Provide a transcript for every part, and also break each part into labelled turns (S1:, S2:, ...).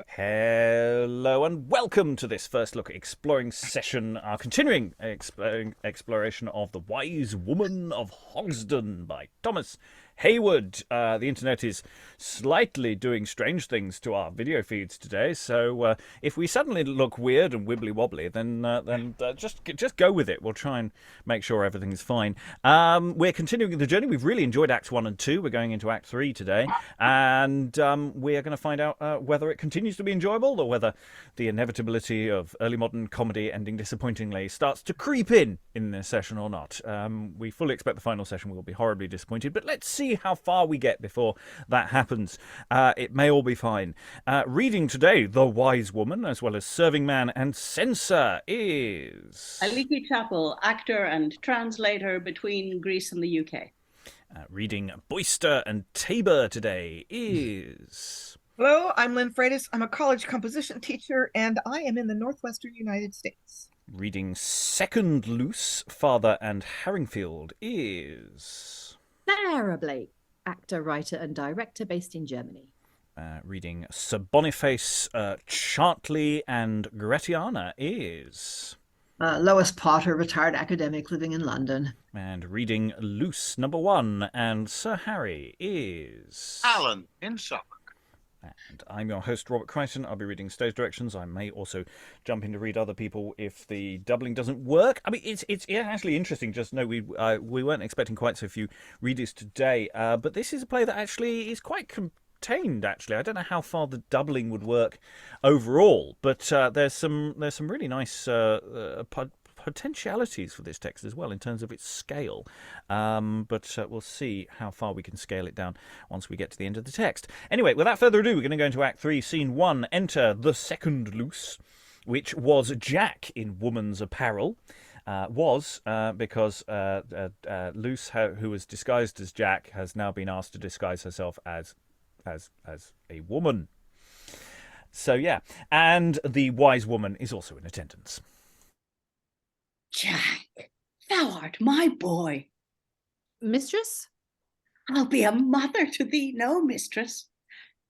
S1: Hello and welcome to this first look exploring session, our continuing exploration of The Wise Woman of Hogsdon by Thomas Heywood. The internet is slightly doing strange things to our video feeds today, so if we suddenly look weird and wibbly wobbly, then just go with it. We'll try and make sure everything's fine. We're continuing the journey. We've really enjoyed Acts 1 and 2. We're going into Act 3 today, and we're going to find out whether it continues to be enjoyable or whether the inevitability of early modern comedy ending disappointingly starts to creep in this session or not. We fully expect the final session will be horribly disappointed, but let's see how far we get before that happens. It may all be fine. Reading today, The Wise Woman, as well as Servingman and Sencer, is
S2: Aliki, Chapple, actor and translator between Greece and the UK.
S1: Reading Boyster and Tabor today is...
S3: Hello, I'm Lynn Freitas. I'm a college composition teacher, and I am in the Northwestern United States.
S1: Reading Second Luce, Father and Haringfield is...
S4: Sarah Blake, actor, writer and director based in Germany.
S1: Reading Sir Boniface, Chartley and Gratiana is...
S5: Lois Potter, retired academic living in London.
S1: And reading Luce #1 and Sir Harry is...
S6: Alan in Suffolk.
S1: And I'm your host, Robert Crighton. I'll be reading stage directions. I may also jump in to read other people if the doubling doesn't work. I mean, it's actually interesting. Just know we weren't expecting quite so few readers today, but this is a play that actually is quite contained. Actually, I don't know how far the doubling would work overall, but there's some really nice potentialities for this text as well in terms of its scale, but we'll see how far we can scale it down once we get to the end of the text. Anyway, without further ado, we're going to go into Act 3, Scene 1. Enter the second Luce, which was Jack in woman's apparel. Because Luce, who was disguised as Jack, has now been asked to disguise herself as a woman. So yeah, and the wise woman is also in attendance.
S2: Jack, thou art my boy.
S4: Mistress?
S2: I'll be a mother to thee, no, mistress.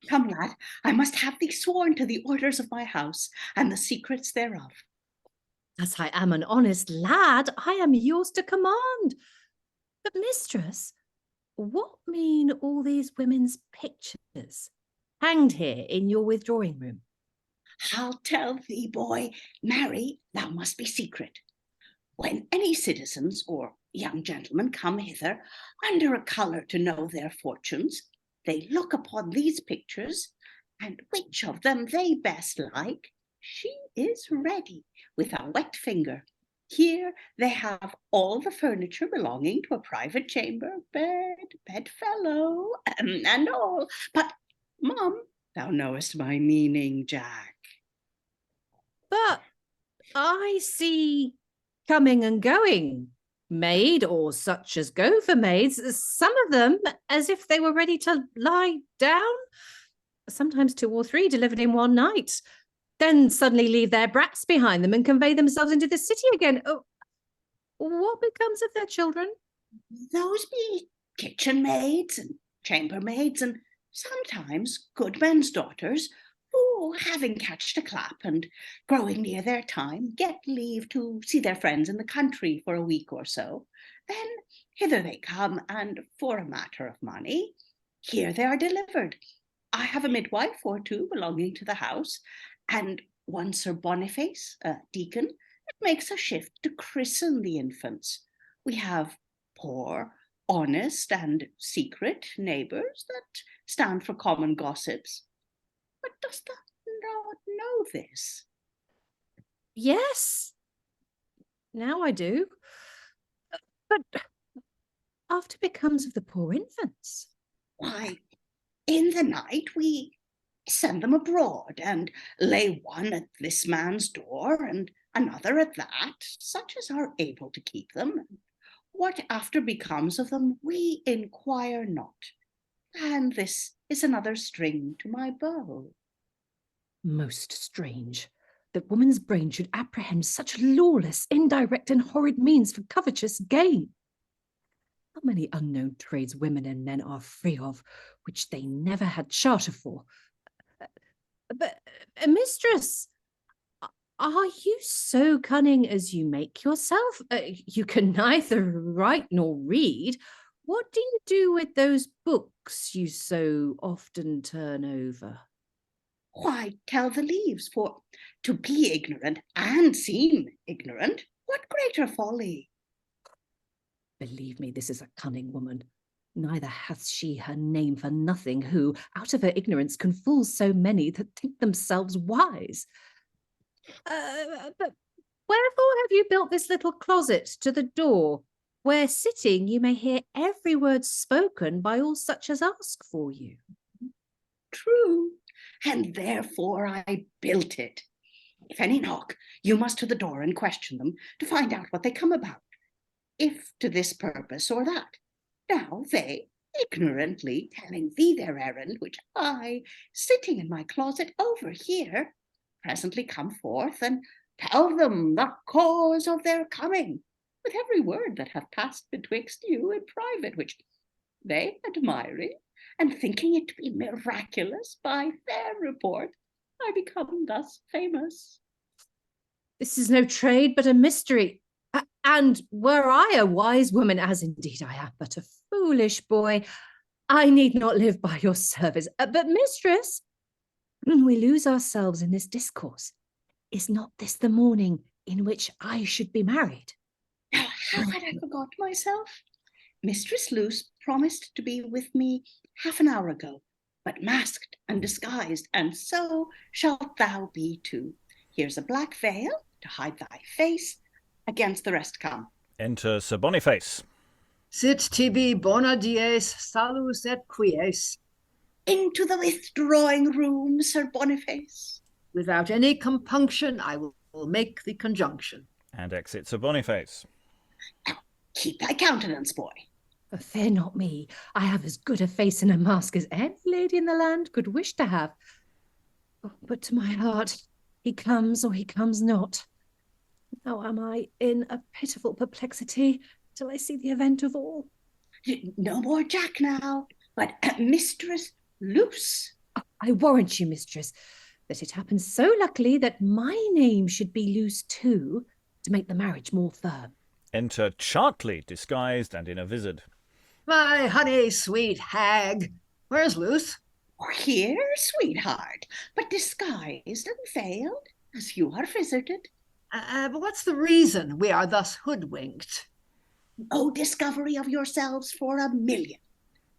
S2: Come, lad, I must have thee sworn to the orders of my house and the secrets thereof.
S4: As I am an honest lad, I am yours to command. But mistress, what mean all these women's pictures hanged here in your withdrawing room?
S2: I'll tell thee, boy, marry, thou must be secret. When any citizens or young gentlemen come hither under a colour to know their fortunes, they look upon these pictures, and which of them they best like, she is ready with a wet finger. Here they have all the furniture belonging to a private chamber, bedfellow, and all. But, Mum, thou knowest my meaning, Jack.
S4: But I see coming and going maid, or such as go for maids, some of them as if they were ready to lie down, sometimes 2 or 3 delivered in one night, then suddenly leave their brats behind them and convey themselves into the city again. Oh, what becomes of their children?
S2: Those be kitchen maids and chambermaids, and sometimes goodmen's daughters, who, having catched a clap and growing near their time, get leave to see their friends in the country for a week or so. Then hither they come, and for a matter of money, here they are delivered. I have a midwife or 2 belonging to the house, and one Sir Boniface, a deacon, that makes a shift to christen the infants. We have poor, honest, and secret neighbours that stand for common gossips. But dost thou not know this?
S4: Yes, now I do. But after becomes of the poor infants?
S2: Why, in the night we send them abroad and lay one at this man's door and another at that, such as are able to keep them. What after becomes of them we inquire not. And this is another string to my bow.
S4: Most strange that woman's brain should apprehend such lawless, indirect and horrid means for covetous gain. How many unknown trades women and men are free of, which they never had charter for? But, mistress, are you so cunning as you make yourself? You can neither write nor read. What do you do with those books you so often turn over?
S2: Why, tell the leaves, for to be ignorant and seem ignorant, what greater folly?
S4: Believe me, this is a cunning woman. Neither hath she her name for nothing, who, out of her ignorance, can fool so many that think themselves wise. But wherefore have you built this little closet to the door, where sitting you may hear every word spoken by all such as ask for you?
S2: True, and therefore I built it. If any knock, you must to the door and question them to find out what they come about, if to this purpose or that. Now they, ignorantly telling thee their errand, which I, sitting in my closet over here, presently come forth and tell them the cause of their coming, with every word that hath passed betwixt you in private, which they admiring, and thinking it to be miraculous by their report, I become thus famous.
S4: This is no trade, but a mystery. And were I a wise woman, as indeed I am but a foolish boy, I need not live by your service. But mistress, we lose ourselves in this discourse. Is not this the morning in which I should be married?
S2: Now, how had I forgot myself? Mistress Luce promised to be with me half an hour ago, but masked and disguised, and so shalt thou be too. Here's a black veil to hide thy face. Against the rest come.
S1: Enter Sir Boniface.
S5: Sit tibi bona dies, salus et quies.
S2: Into the withdrawing room, Sir Boniface.
S5: Without any compunction, I will make the conjunction.
S1: And exit Sir Boniface.
S2: Now, keep thy countenance, boy.
S4: Fear not me. I have as good a face in a mask as any lady in the land could wish to have. But to my heart, he comes or he comes not. Now am I in a pitiful perplexity till I see the event of all.
S2: No more Jack now, but Mistress Luce.
S3: I warrant you, mistress, that it happens so luckily that my name should be Luce too, to make the marriage more firm.
S1: Enter Chartley, disguised and in a vizard.
S5: My honey, sweet hag. Where's Luce?
S2: Here, sweetheart, but disguised and veiled, as you are visited.
S5: But what's the reason we are thus hoodwinked?
S2: No discovery of yourselves for a million.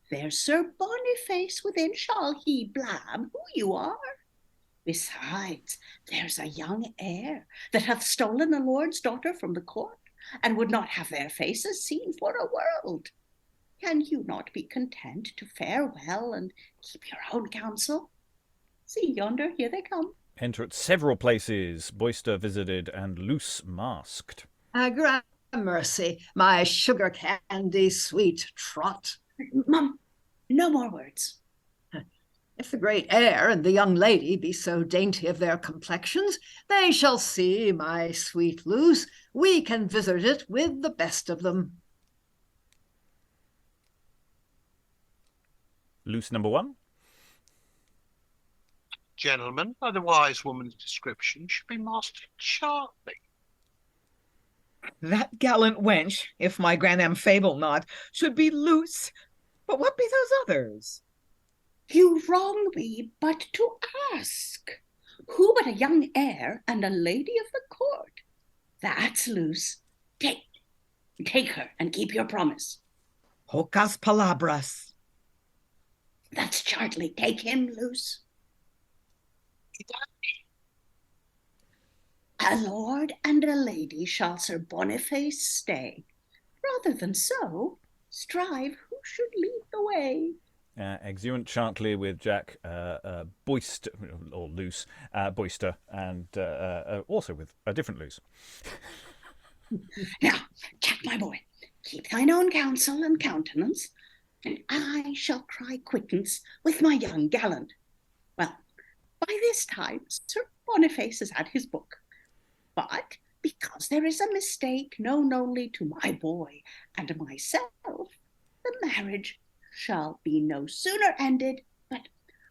S2: There's Sir Boniface within, shall he blab who you are? Besides, there's a young heir that hath stolen a lord's daughter from the court, and would not have their faces seen for a world. Can you not be content to fare well and keep your own counsel? See yonder, here they come.
S1: Enter at several places, Boyster visited and Luce masked.
S5: Gramercy, my sugar candy sweet trot.
S2: Mum, no more words.
S5: If the great heir and the young lady be so dainty of their complexions, they shall see my sweet Luce. We can visit it with the best of them.
S1: Luce number one.
S6: Gentlemen, by the wise woman's description, should be Master Chartley.
S3: That gallant wench, if my grandam fable not, should be Luce. But what be those others?
S2: You wrong me but to ask. Who but a young heir and a lady of the court? That's Luce. Take her and keep your promise.
S3: Pocas palabras.
S2: That's Chartley. Take him, Luce. A lord and a lady shall Sir Boniface stay. Rather than so, strive who should lead the way.
S1: Exeunt Chartley with Jack Boyster, or Luce, Boyster, and also with a different Luce.
S2: Now, Jack, my boy, keep thine own counsel and countenance, and I shall cry quittance with my young gallant. Well, by this time, Sir Boniface is at his book. But because there is a mistake known only to my boy and myself, the marriage shall be no sooner ended, but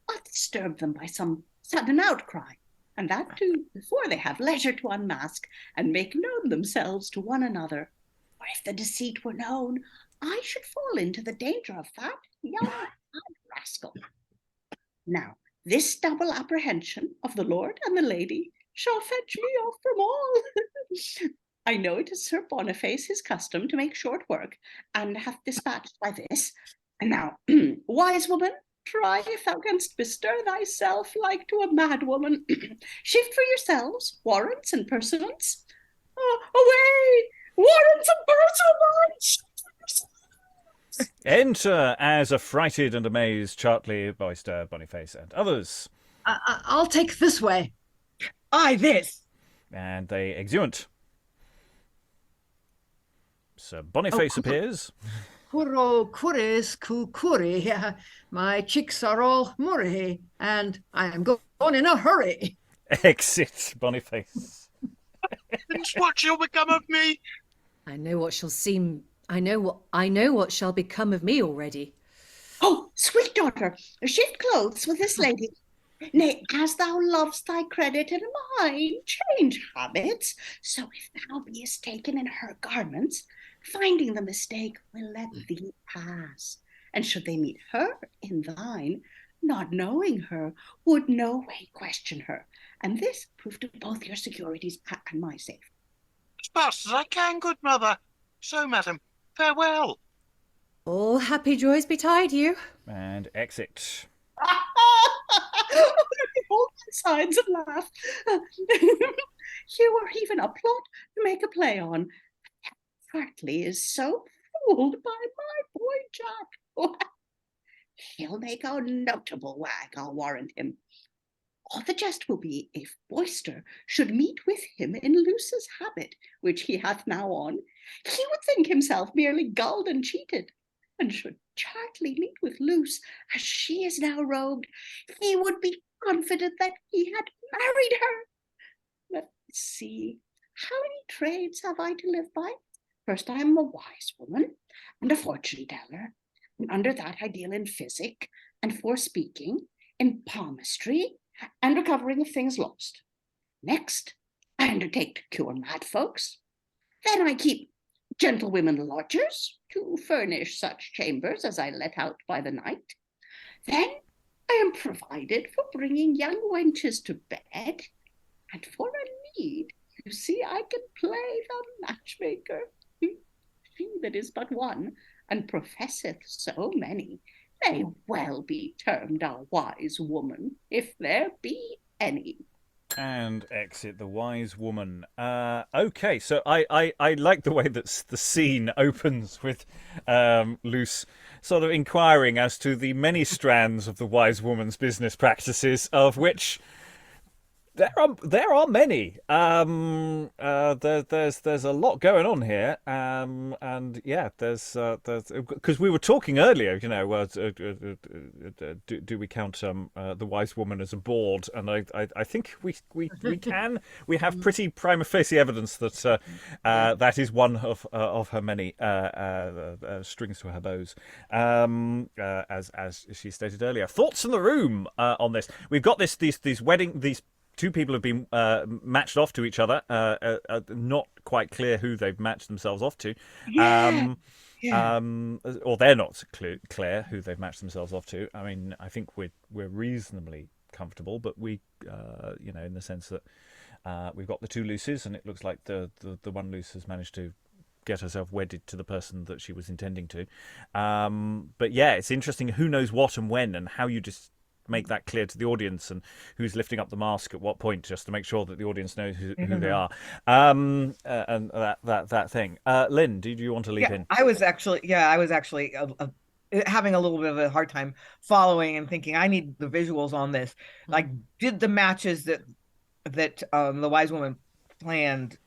S2: I'll disturb them by some sudden outcry, and that too before they have leisure to unmask and make known themselves to one another. For if the deceit were known, I should fall into the danger of that young rascal. Now, this double apprehension of the lord and the lady shall fetch me off from all. I know it is Sir Boniface his custom to make short work, and hath dispatched by this. And now, wise woman, try if thou canst bestir thyself like to a mad woman. Shift for yourselves warrants and pursuance. Away! Warrants and pursuance!
S1: Enter as affrighted and amazed Chartley, Boyster, Boniface, and others.
S5: I'll take this way.
S7: I this.
S1: And they exeunt. Sir Boniface appears.
S5: Kuro kuris kukuri. My cheeks are all murray, and I am going in a hurry.
S1: Exit Boniface.
S6: And what shall become of me?
S4: I know what shall become of me already.
S2: Oh, sweet daughter, shift clothes with this lady. Nay, as thou lovest thy credit and mine, change habits. So if thou beest taken in her garments, finding the mistake will let thee pass. And should they meet her in thine, not knowing her, would no way question her. And this prove to both your securities and my safety.
S6: As fast as I can, good mother. So, madam, farewell.
S4: All happy joys betide you.
S1: And exit.
S2: Hold my sides and laugh. Here were even a plot to make a play on. Chartley is so fooled by my boy Jack. He'll make a notable wag, I'll warrant him. All the jest will be if Boyster should meet with him in Luce's habit, which he hath now on. He would think himself merely gulled and cheated. And should Chartley meet with Luce, as she is now robed, he would be confident that he had married her. Let's see, how many trades have I to live by? First, I am a wise woman and a fortune teller, and under that I deal in physic and forespeaking, in palmistry, and recovering of things lost. Next, I undertake to cure mad folks. Then I keep gentlewomen lodgers to furnish such chambers as I let out by the night. Then I am provided for bringing young wenches to bed, and for a need, you see, I can play the matchmaker. She that is but one, and professeth so many, may well be termed a wise woman, if there be any.
S1: And exit the wise woman. Okay, so I like the way that the scene opens with Luce sort of inquiring as to the many strands of the wise woman's business practices, of which there are many. There's a lot going on here, and yeah, there's because we were talking earlier, you know, do we count the wise woman as a board? And I think we can. We have pretty prima facie evidence that that is one of her many strings to her bows. As she stated earlier, thoughts in the room on this. We've got these two people have been matched off to each other. Not quite clear who they've matched themselves off to. Or they're not clear who they've matched themselves off to. I mean, I think we're reasonably comfortable, but we, in the sense that we've got the two Luces, and it looks like the one Luce has managed to get herself wedded to the person that she was intending to. But yeah, it's interesting who knows what and when, and how you just make that clear to the audience, and who's lifting up the mask at what point, just to make sure that the audience knows who they are. And that thing. Lynn, did you want to leap in?
S7: I was actually having a little bit of a hard time following and thinking I need the visuals on this. Like, did the matches that the wise woman planned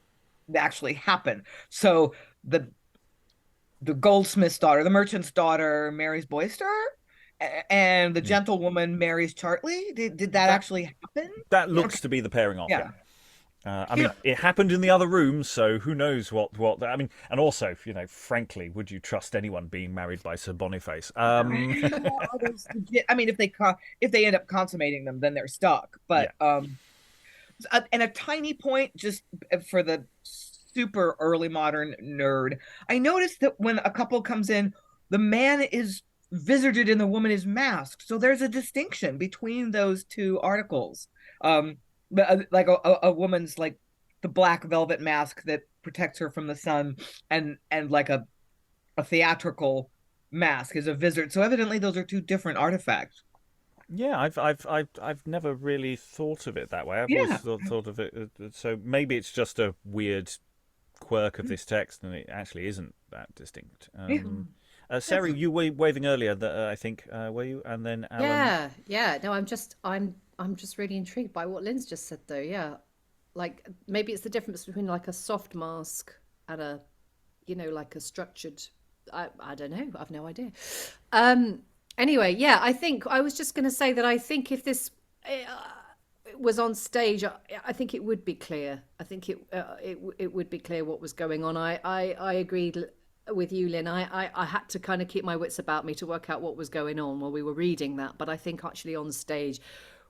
S7: actually happen? So the goldsmith's daughter, the merchant's daughter, marries Boyster, and the gentlewoman marries Chartley. Did that actually happen?
S1: That looks to be the pairing off.
S7: Yeah.
S1: I mean, it happened in the other room, so who knows what. I mean, and also, frankly, would you trust anyone being married by Sir Boniface?
S7: I mean, if they end up consummating them, then they're stuck. But and a tiny point, just for the super early modern nerd, I noticed that when a couple comes in, the man is visited and the woman is masked. So there's a distinction between those two articles. Like a woman's like the black velvet mask that protects her from the sun, and like a theatrical mask is a visitor. So evidently those are two different artifacts.
S1: Yeah, I've never really thought of it that way. I've always thought of it. So maybe it's just a weird quirk of this text, and it actually isn't that distinct. Sarah, you were waving earlier. That I think were you? And then Alan.
S4: Yeah. No, I'm just really intrigued by what Lynn's just said, though. Yeah, like maybe it's the difference between like a soft mask and a, like a structured. I don't know. I've no idea. Anyway, yeah, I think I was just going to say that I think if this was on stage, I think it would be clear. I think it would be clear what was going on. I agreed with you, Lynn. I had to kind of keep my wits about me to work out what was going on while we were reading that. But I think actually on stage,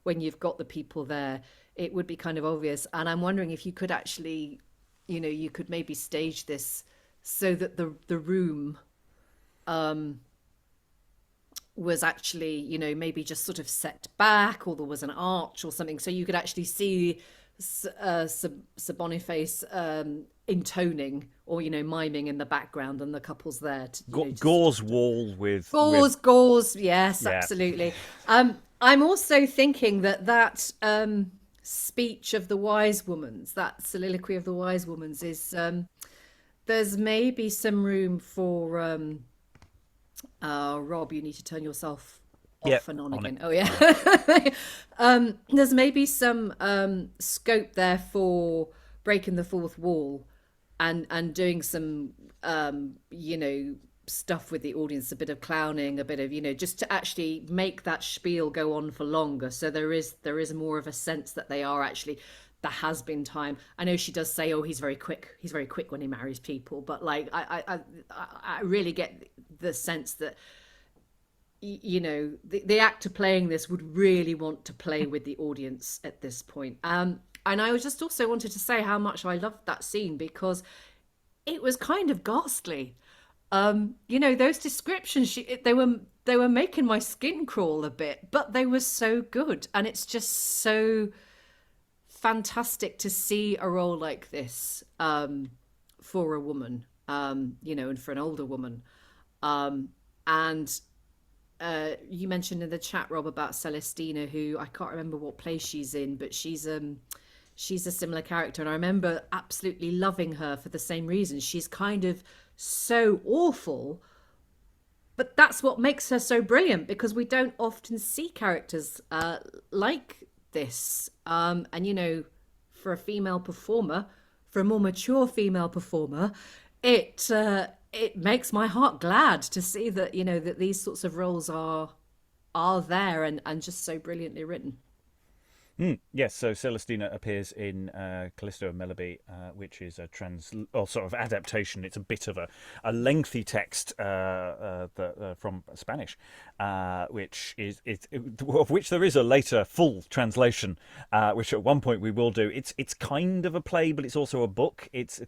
S4: when you've got the people there, it would be kind of obvious. And I'm wondering if you could actually, you could maybe stage this so that the room was actually, maybe just sort of set back, or there was an arch or something, so you could actually see Sir Boniface intoning or miming in the background, and the couple's there to,
S1: gauze wall with
S4: gauze. Yes, absolutely. I'm also thinking that speech of the wise woman's, that soliloquy of the wise woman's, is there's maybe some room for Rob, you need to turn yourself off and on again. Oh yeah. There's maybe some scope there for breaking the fourth wall and doing some stuff with the audience, a bit of clowning, a bit of just to actually make that spiel go on for longer. So there is more of a sense that they are actually, there has been time. I know she does say, oh, he's very quick when he marries people, but like I really get the sense that the actor playing this would really want to play with the audience at this point. And I was just also wanted to say how much I loved that scene, because it was kind of ghastly. Those descriptions, they were making my skin crawl a bit, but they were so good. And it's just so fantastic to see a role like this for a woman, and for an older woman. And you mentioned in the chat, Rob, about Celestina, who I can't remember what play she's in, but she's a similar character. And I remember absolutely loving her for the same reason. She's kind of so awful, but that's what makes her so brilliant, because we don't often see characters like this. And for a female performer, for a more mature female performer, it makes my heart glad to see that that these sorts of roles are there and just so brilliantly written.
S1: Yes, so Celestina appears in Callisto and Meloby, which is a sort of adaptation. It's a bit of a lengthy text from Spanish, of which there is a later full translation, which at one point we will do. It's kind of a play, but it's also a book. It's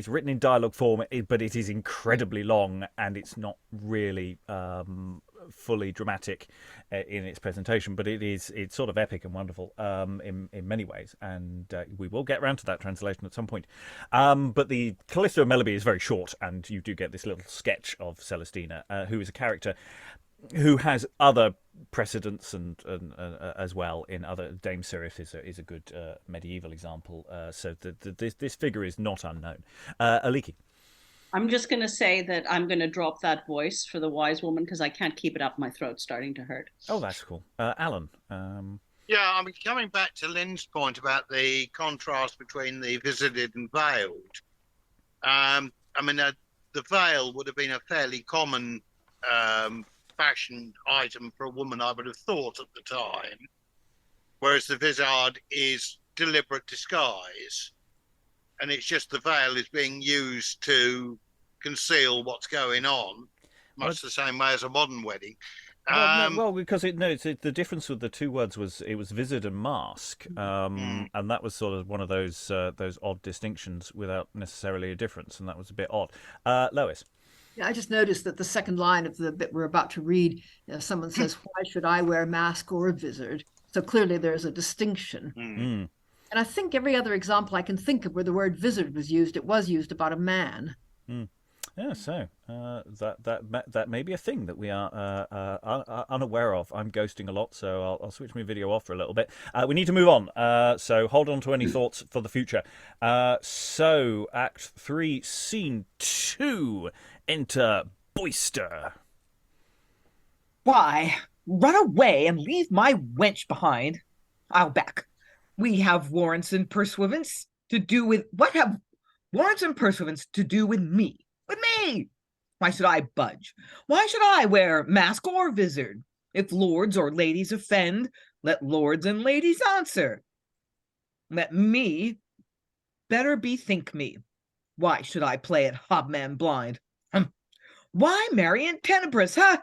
S1: written in dialogue form, but it is incredibly long, and it's not really fully dramatic in its presentation, but it's sort of epic and wonderful in many ways, and we will get around to that translation at some point. But the Callisto and Meloby is very short, and you do get this little sketch of Celestina, who is a character who has other precedents and as well in other. Dame Sirith is a good medieval example, so this figure is not unknown. Aliki.
S2: I'm just going to say that I'm going to drop that voice for the wise woman because I can't keep it up. My throat's starting to hurt.
S1: Oh, that's cool. Alan.
S6: Yeah, I mean, coming back to Lynn's point about the contrast between the visited and veiled, I mean, the veil would have been a fairly common fashion item for a woman, I would have thought, at the time, whereas the vizard is deliberate disguise, and it's just the veil is being used to conceal what's going on, much the same way as a modern wedding.
S1: Because the difference with the two words was it was vizard and mask, and that was sort of one of those odd distinctions without necessarily a difference, and that was a bit odd. Lois.
S5: Yeah, I just noticed that the second line of the bit we're about to read, someone says, "Why should I wear mask or vizard?" So clearly there's a distinction. And I think every other example I can think of where the word vizard was used, it was used about a man.
S1: Yeah, so that may be a thing that we are unaware of. I'm ghosting a lot, so I'll switch my video off for a little bit. We need to move on, so hold on to any thoughts for the future. So, Act 3, Scene 2, enter Boyster.
S7: Why, run away and leave my wench behind. I'll back. We have warrants and pursuivants to do with... What have warrants and pursuivants to do with me? With me! Why should I budge? Why should I wear mask or vizard? If lords or ladies offend, let lords and ladies answer. Let me better bethink me. Why should I play at hobman blind? Why marry in tenebris, huh?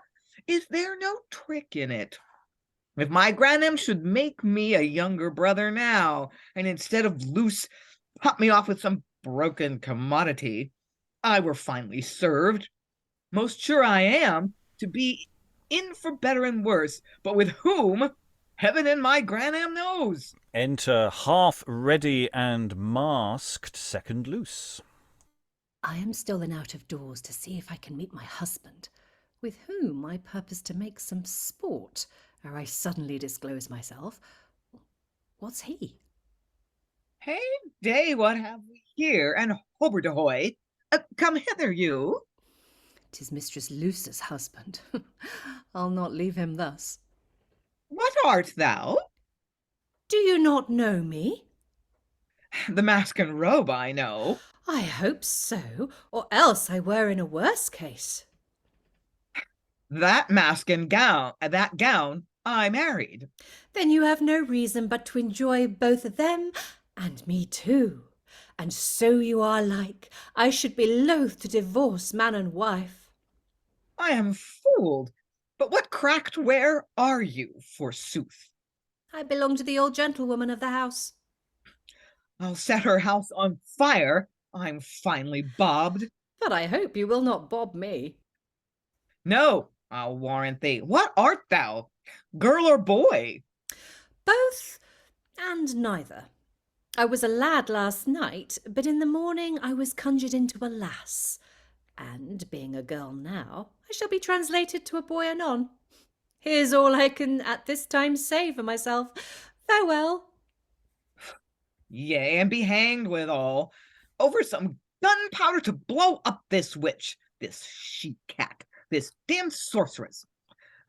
S7: Is there no trick in it? If my grandam should make me a younger brother now, and instead of Luce, pop me off with some broken commodity, I were finely served. Most sure I am to be in for better and worse, but with whom, heaven and my grandam knows.
S1: Enter half ready and masked second Luce.
S3: I am still and out of doors to see if I can meet my husband, with whom I purpose to make some sport, ere I suddenly disclose myself. What's he?
S7: Hey day, what have we here? And hoberdehoy, come hither, you.
S3: 'Tis Mistress Luce's husband. I'll not leave him thus.
S7: What art thou?
S3: Do you not know me?
S7: The mask and robe I know.
S3: I hope so, or else I were in a worse case.
S7: That mask and gown, I married.
S3: Then you have no reason but to enjoy both them and me too. And so you are like, I should be loath to divorce man and wife.
S7: I am fooled. But what cracked where are you, forsooth?
S3: I belong to the old gentlewoman of the house.
S7: I'll set her house on fire. I'm finely bobbed.
S3: But I hope you will not bob me.
S7: No, I'll warrant thee. What art thou, girl or boy?
S3: Both and neither. I was a lad last night, but in the morning I was conjured into a lass. And being a girl now, I shall be translated to a boy anon. Here's all I can at this time say for myself. Farewell.
S7: Yea, and be hanged withal, over some gunpowder to blow up this witch, this she-cat, this damned sorceress.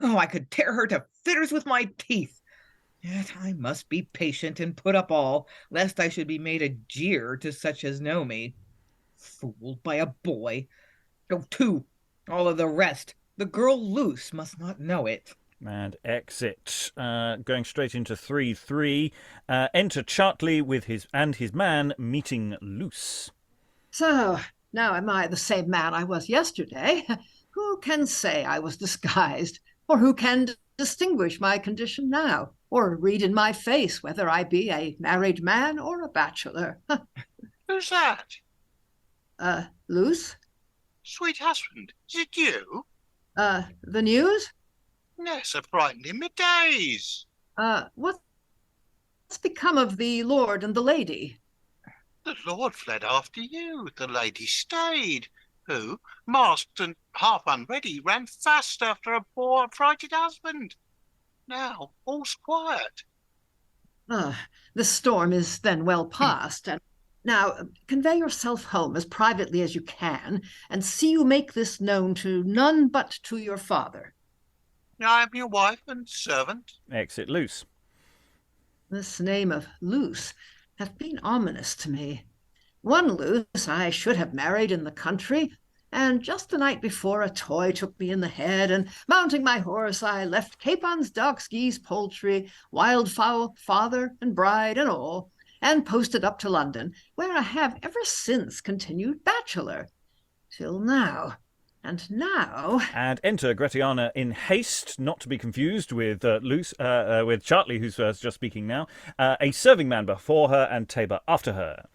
S7: Oh, I could tear her to fitters with my teeth. Yet I must be patient and put up all, lest I should be made a jeer to such as know me. Fooled by a boy. Go to, all of the rest. The girl Luce must not know it.
S1: And exit. Going straight into 3-3. Enter Chartley with his man meeting Luce.
S5: So, now am I the same man I was yesterday? Who can say I was disguised? Or who can distinguish my condition now? Or read in my face whether I be a married man or a bachelor?
S6: Who's that?
S5: Luce?
S6: Sweet husband, is it you?
S5: The news?
S6: Yes, I've frightened him in days.
S5: What's become of the lord and the lady?
S6: The lord fled after you. The lady stayed, who, masked and half unready, ran fast after a poor frighted husband. Now all's quiet.
S5: The storm is then well past, and now convey yourself home as privately as you can, and see you make this known to none but to your father.
S6: I am your wife and servant.
S1: Exit Luce.
S5: This name of Luce hath been ominous to me. One Luce I should have married in the country, and just the night before a toy took me in the head, and mounting my horse I left capons, ducks, geese, poultry, wildfowl, father and bride and all, and posted up to London, where I have ever since continued bachelor, till now. And now...
S1: And enter Gratiana in haste, not to be confused with Luce, with Chartley, who's just speaking now, a serving man before her and Tabor after her.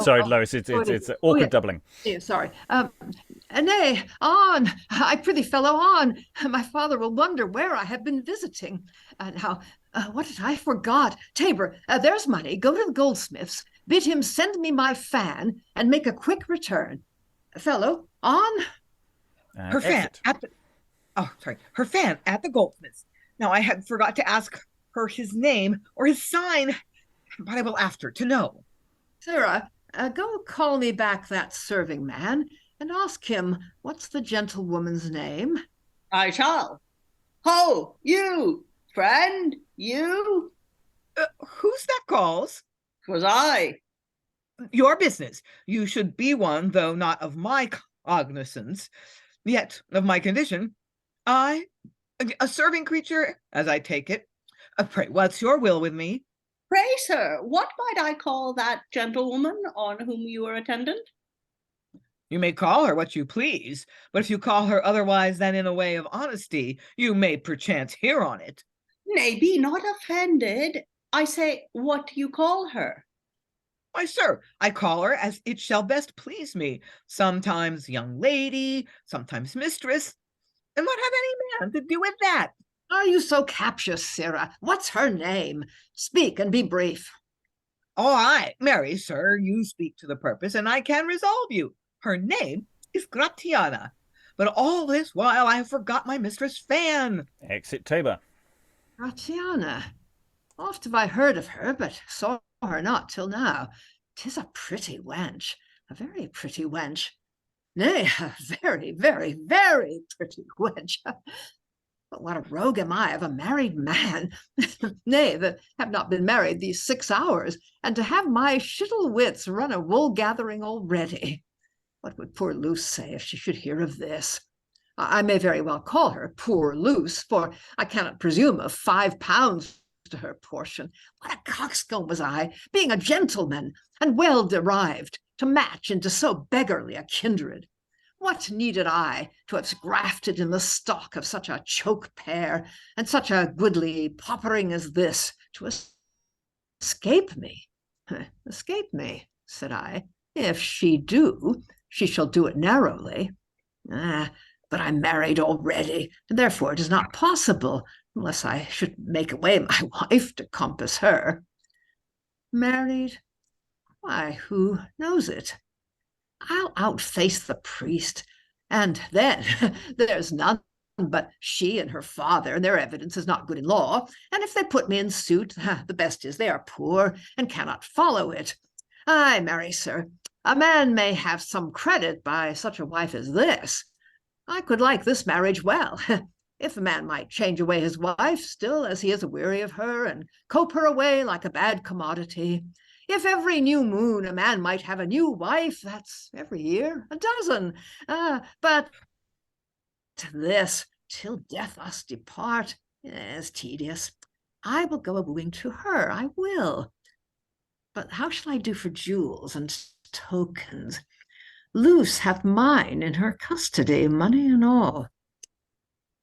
S1: Sorry, Lois. It's awkward doubling.
S5: Yeah, sorry. Nay, on, I prithee, fellow, on. My father will wonder where I have been visiting. Now, what did I forgot? Tabor, there's money. Go to the goldsmith's. Bid him send me my fan and make a quick return. Fellow, on.
S7: Her fan at the... Oh, sorry. Her fan at the goldsmith's. Now, I had forgot to ask her his name or his sign, but I will after to know.
S5: Sarah, go call me back that serving man and ask him what's the gentlewoman's name.
S2: I shall. Ho, you, friend, you.
S7: Who's that calls?
S2: 'Twas I.
S7: Your business. You should be one, though not of my cognizance, yet of my condition. I, a serving creature, as I take it. Pray, what's your will with me?
S2: Pray, sir, what might I call that gentlewoman on whom you are attendant?
S7: You may call her what you please, but if you call her otherwise than in a way of honesty, you may perchance hear on it.
S2: Nay, be not offended. I say, what do you call her?
S7: Why, sir, I call her as it shall best please me, sometimes young lady, sometimes mistress. And what hath any man to do with that?
S5: Are you so captious, Sarah? What's her name? Speak and be brief.
S7: All right, marry, sir, you speak to the purpose, and I can resolve you. Her name is Gratiana, but all this while I have forgot my mistress' fan.
S1: Exit Tabor.
S5: Gratiana. Oft have I heard of her, but saw her not till now. 'Tis a pretty wench, a very pretty wench. Nay, a very, very, very pretty wench. But what a rogue am I of a married man, nay, that have not been married these 6 hours, and to have my shittle wits run a wool-gathering already. What would poor Luce say if she should hear of this? I may very well call her poor Luce, for I cannot presume of £5 to her portion. What a coxcomb was I, being a gentleman, and well derived, to match into so beggarly a kindred. What needed I to have grafted in the stock of such a choke pear, and such a goodly poppering as this, to escape me? Escape me, said I. If she do, she shall do it narrowly. But I'm married already, and therefore it is not possible, unless I should make away my wife to compass her. Married? Why, who knows it? I'll outface the priest, and then there's none but she and her father, and their evidence is not good in law, and if they put me in suit, the best is they are poor and cannot follow it. Ay, marry, sir, a man may have some credit by such a wife as this. I could like this marriage well. If a man might change away his wife, still as he is weary of her, and cope her away like a bad commodity. If every new moon a man might have a new wife, that's every year a dozen. But this, till death us depart, is tedious. I will go a-wooing to her, I will. But how shall I do for jewels and tokens? Luce hath mine in her custody, money and all.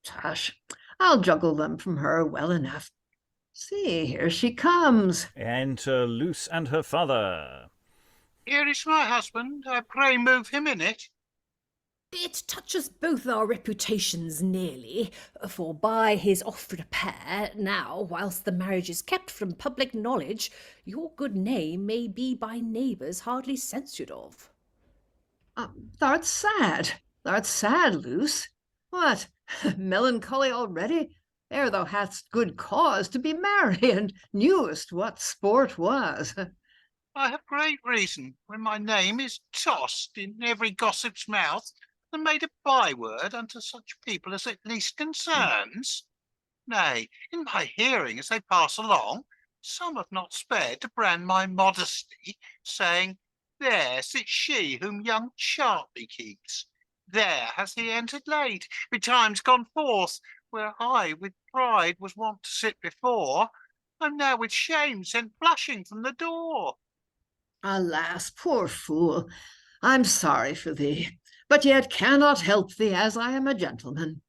S5: Tush, I'll juggle them from her well enough. See, here she comes.
S1: Enter Luce and her father.
S6: Here is my husband. I pray move him in it.
S3: It touches both our reputations nearly, for by his offered pair, now, whilst the marriage is kept from public knowledge, your good name may be by neighbours hardly censured of.
S5: Thou'rt sad, Luce. What, melancholy already? Ere thou hadst good cause to be merry, and knewest what sport was.
S6: I have great reason, when my name is tossed in every gossip's mouth, and made a byword unto such people as it least concerns. Nay, in my hearing as they pass along, some have not spared to brand my modesty, saying, there sits she whom young Chartley keeps. There has he entered late, betimes gone forth, where I, with pride, was wont to sit before, am now with shame sent blushing from the door.
S5: Alas, poor fool, I'm sorry for thee, but yet cannot help thee, as I am a gentleman.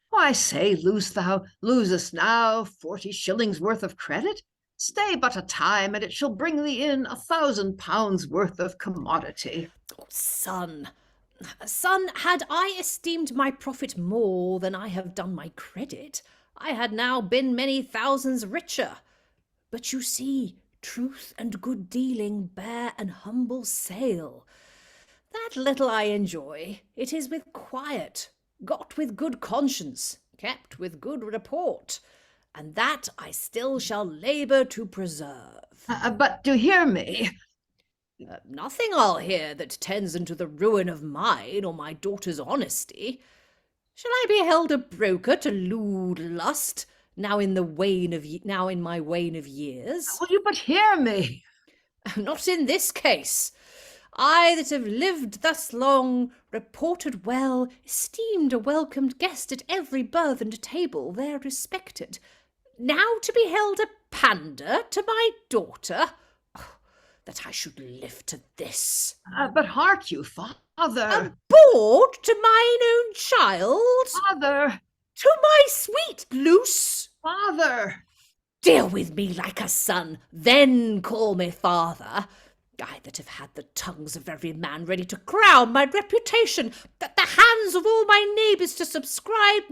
S5: Why, say, Luce, thou losest now 40 shillings worth of credit? Stay but a time, and it shall bring thee in 1,000 pounds worth of commodity.
S3: Oh, son, had I esteemed my profit more than I have done my credit, I had now been many thousands richer. But you see, truth and good dealing bear an humble sale. That little I enjoy, it is with quiet, got with good conscience, kept with good report, and that I still shall labour to preserve.
S5: But do hear me.
S3: Nothing I'll hear that tends unto the ruin of mine or my daughter's honesty. Shall I be held a broker to lewd lust, now in my wane of years?
S5: Will you but hear me?
S3: Not in this case. I that have lived thus long, reported well, esteemed a welcomed guest at every berth and table there respected, now to be held a pander to my daughter, oh, that I should live to this.
S5: But hark you, father.
S3: A bawd to mine own child?
S5: Father.
S3: To my sweet Luce?
S5: Father.
S3: Deal with me like a son, then call me father. I that have had the tongues of every man ready to crown my reputation, that the hands of all my neighbours to subscribe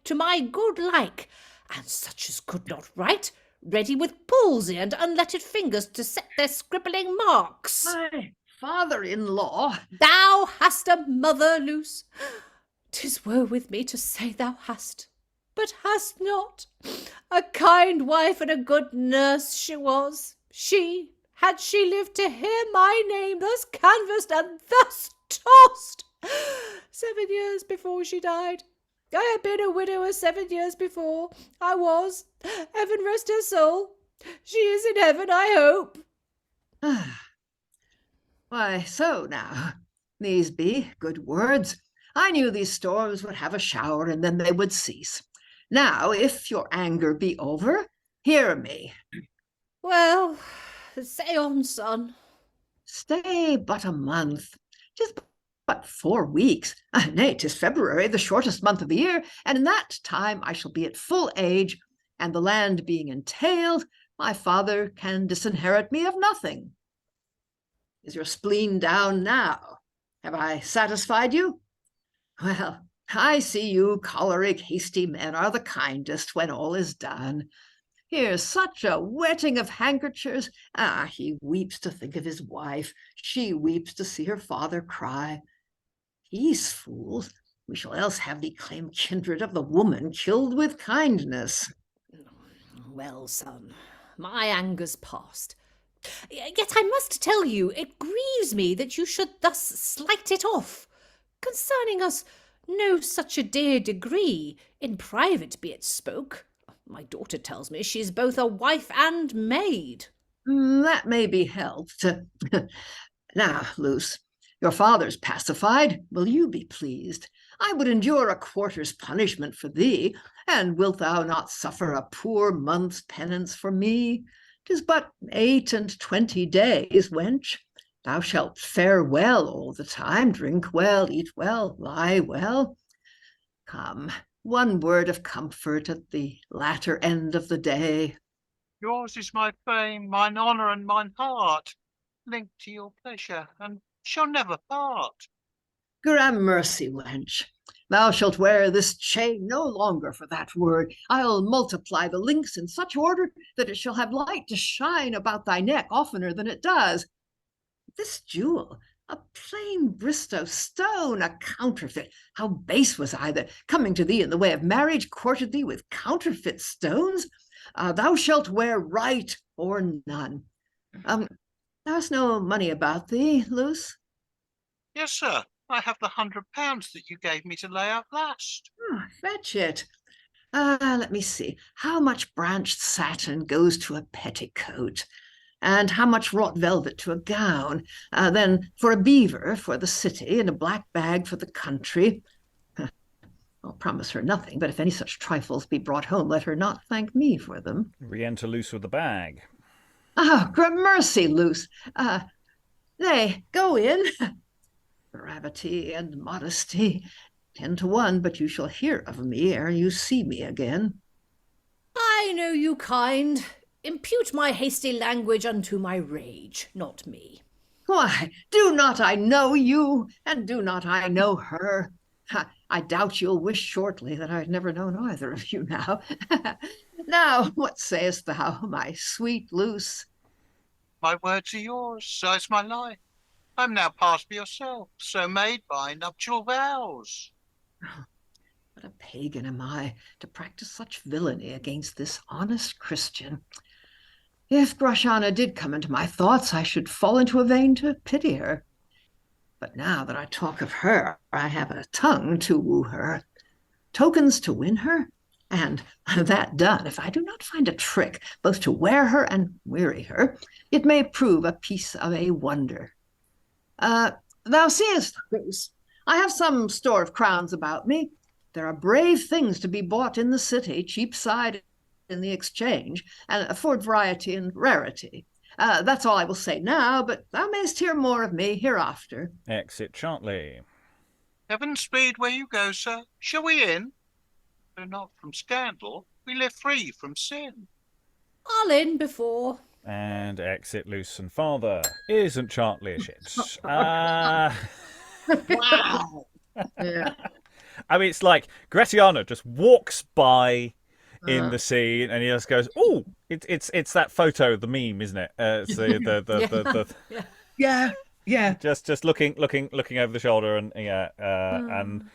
S3: to my good like, and such as could not write, ready with palsy and unlettered fingers to set their scribbling marks.
S5: My father-in-law.
S3: Thou hast a mother, Luce. 'Tis woe with me to say thou hast, but hast not. A kind wife and a good nurse she was. Had she lived to hear my name thus canvassed and thus tossed 7 years before she died. I had been a widower 7 years before. I was. Heaven rest her soul. She is in heaven, I hope.
S5: Why, so now, these be good words. I knew these storms would have a shower, and then they would cease. Now, if your anger be over, hear me.
S3: Well, say on, son.
S5: Stay but a month. 'Tis but 4 weeks. Nay, 'tis February, the shortest month of the year, and in that time I shall be at full age, and the land being entailed, my father can disinherit me of nothing. Is your spleen down now? Have I satisfied you? Well, I see you choleric, hasty men are the kindest when all is done. Here's such a wetting of handkerchiefs. He weeps to think of his wife. She weeps to see her father cry. Peace, fools. We shall else have thee claim kindred of the woman killed with kindness.
S3: Well, son, my anger's past. Yet I must tell you, it grieves me that you should thus slight it off. Concerning us, no such a dear degree, in private be it spoke. My daughter tells me she is both a wife and maid.
S5: That may be helped. Now, Luce, your father's pacified. Will you be pleased? I would endure a quarter's punishment for thee, and wilt thou not suffer a poor month's penance for me? 'Tis but 28 days, wench. Thou shalt fare well all the time, drink well, eat well, lie well. Come, one word of comfort at the latter end of the day.
S6: Yours is my fame, mine honour, and mine heart, linked to your pleasure, and shall never part.
S5: Gramercy, wench. Thou shalt wear this chain no longer for that word. I'll multiply the links in such order that it shall have light to shine about thy neck oftener than it does. This jewel, a plain Bristow stone, a counterfeit. How base was I that, coming to thee in the way of marriage, courted thee with counterfeit stones? Thou shalt wear right or none. Thou'st no money about thee, Luce?
S6: Yes, sir. I have the £100 that you gave me to lay out last.
S5: Fetch it. Let me see. How much branched satin goes to a petticoat? And how much wrought velvet to a gown? Then for a beaver for the city, and a black bag for the country. I'll promise her nothing, but if any such trifles be brought home, let her not thank me for them.
S1: Re-enter Luce with the bag.
S5: Ah, gramercy, Luce. Nay, go in. Gravity and modesty, 10 to 1, but you shall hear of me ere you see me again.
S3: I know you kind. Impute my hasty language unto my rage, not me.
S5: Why, do not I know you, and do not I know her? I doubt you'll wish shortly that I had never known either of you now. Now, what sayest thou, my sweet Luce?
S6: My words are yours, so is my life. I'm now past for yourself, so made by nuptial vows.
S5: What a pagan am I, to practice such villainy against this honest Christian. If Gratiana did come into my thoughts, I should fall into a vein to pity her. But now that I talk of her, I have a tongue to woo her, tokens to win her, and that done, if I do not find a trick both to wear her and weary her, it may prove a piece of a wonder. Thou seest, Luce, I have some store of crowns about me. There are brave things to be bought in the city, cheap side in the exchange, and afford variety and rarity. That's all I will say now, but thou mayst hear more of me hereafter.
S1: Exit Chartley.
S6: Heaven speed where you go, sir. Shall we in? Though not from scandal, we live free from sin.
S3: I'll in before.
S1: And exit Luce and father. Isn't Chartley a shit?
S2: Wow.
S5: Yeah.
S1: I mean, it's like Gratiana just walks by in the scene, and he just goes, "Oh, it's that photo, the meme, isn't it? It's the
S7: Yeah.
S1: just looking over the shoulder, and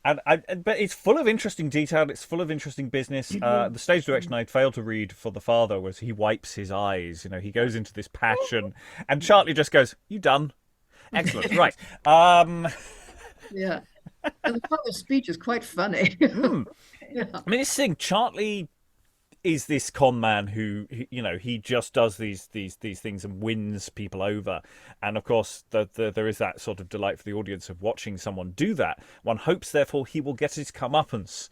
S1: but it's full of interesting detail. It's full of interesting business. The stage direction I failed to read for the father was he wipes his eyes. You know, he goes into this passion, and Chartley just goes, "You done? Excellent, right."
S5: Yeah. And the father's speech is quite funny. Yeah.
S1: I mean, this thing, Chartley is this con man who, you know, he just does these things and wins people over. And of course, there is that sort of delight for the audience of watching someone do that. One hopes, therefore, he will get his comeuppance.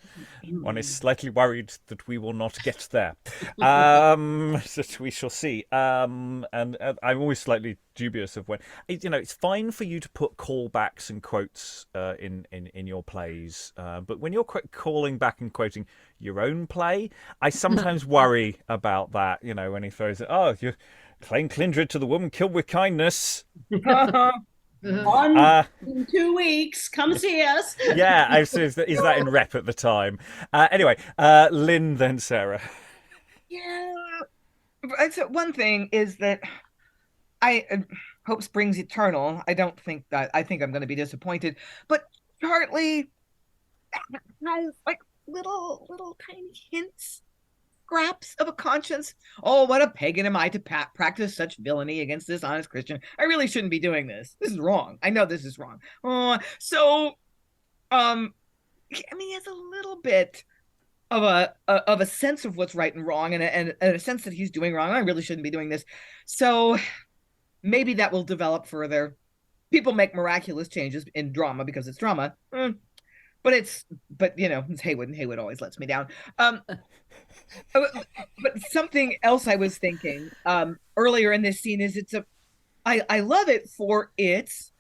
S1: One is slightly worried that we will not get there. So we shall see. And I'm always slightly dubious of when, you know, it's fine for you to put callbacks and quotes in your plays, but when you're calling back and quoting your own play, I sometimes worry about that. You know, when he throws it, "Oh, you claim kindred to the woman killed with kindness."
S2: In 2 weeks, come see us.
S1: Yeah, is that in rep at the time? Anyway, Lynn, then Sarah.
S7: Yeah. One thing is that hope springs eternal. I think I'm going to be disappointed, but Chartley has like little tiny hints, scraps of a conscience. Oh, what a pagan am I to practice such villainy against this honest Christian. I really shouldn't be doing this. This is wrong. I know this is wrong. I mean, it's a little bit of a sense of what's right and wrong, and a sense that he's doing wrong. I really shouldn't be doing this. So maybe that will develop further. People make miraculous changes in drama because it's drama. But you know, it's Heywood, and Heywood always lets me down. But something else I was thinking earlier in this scene is I love it for its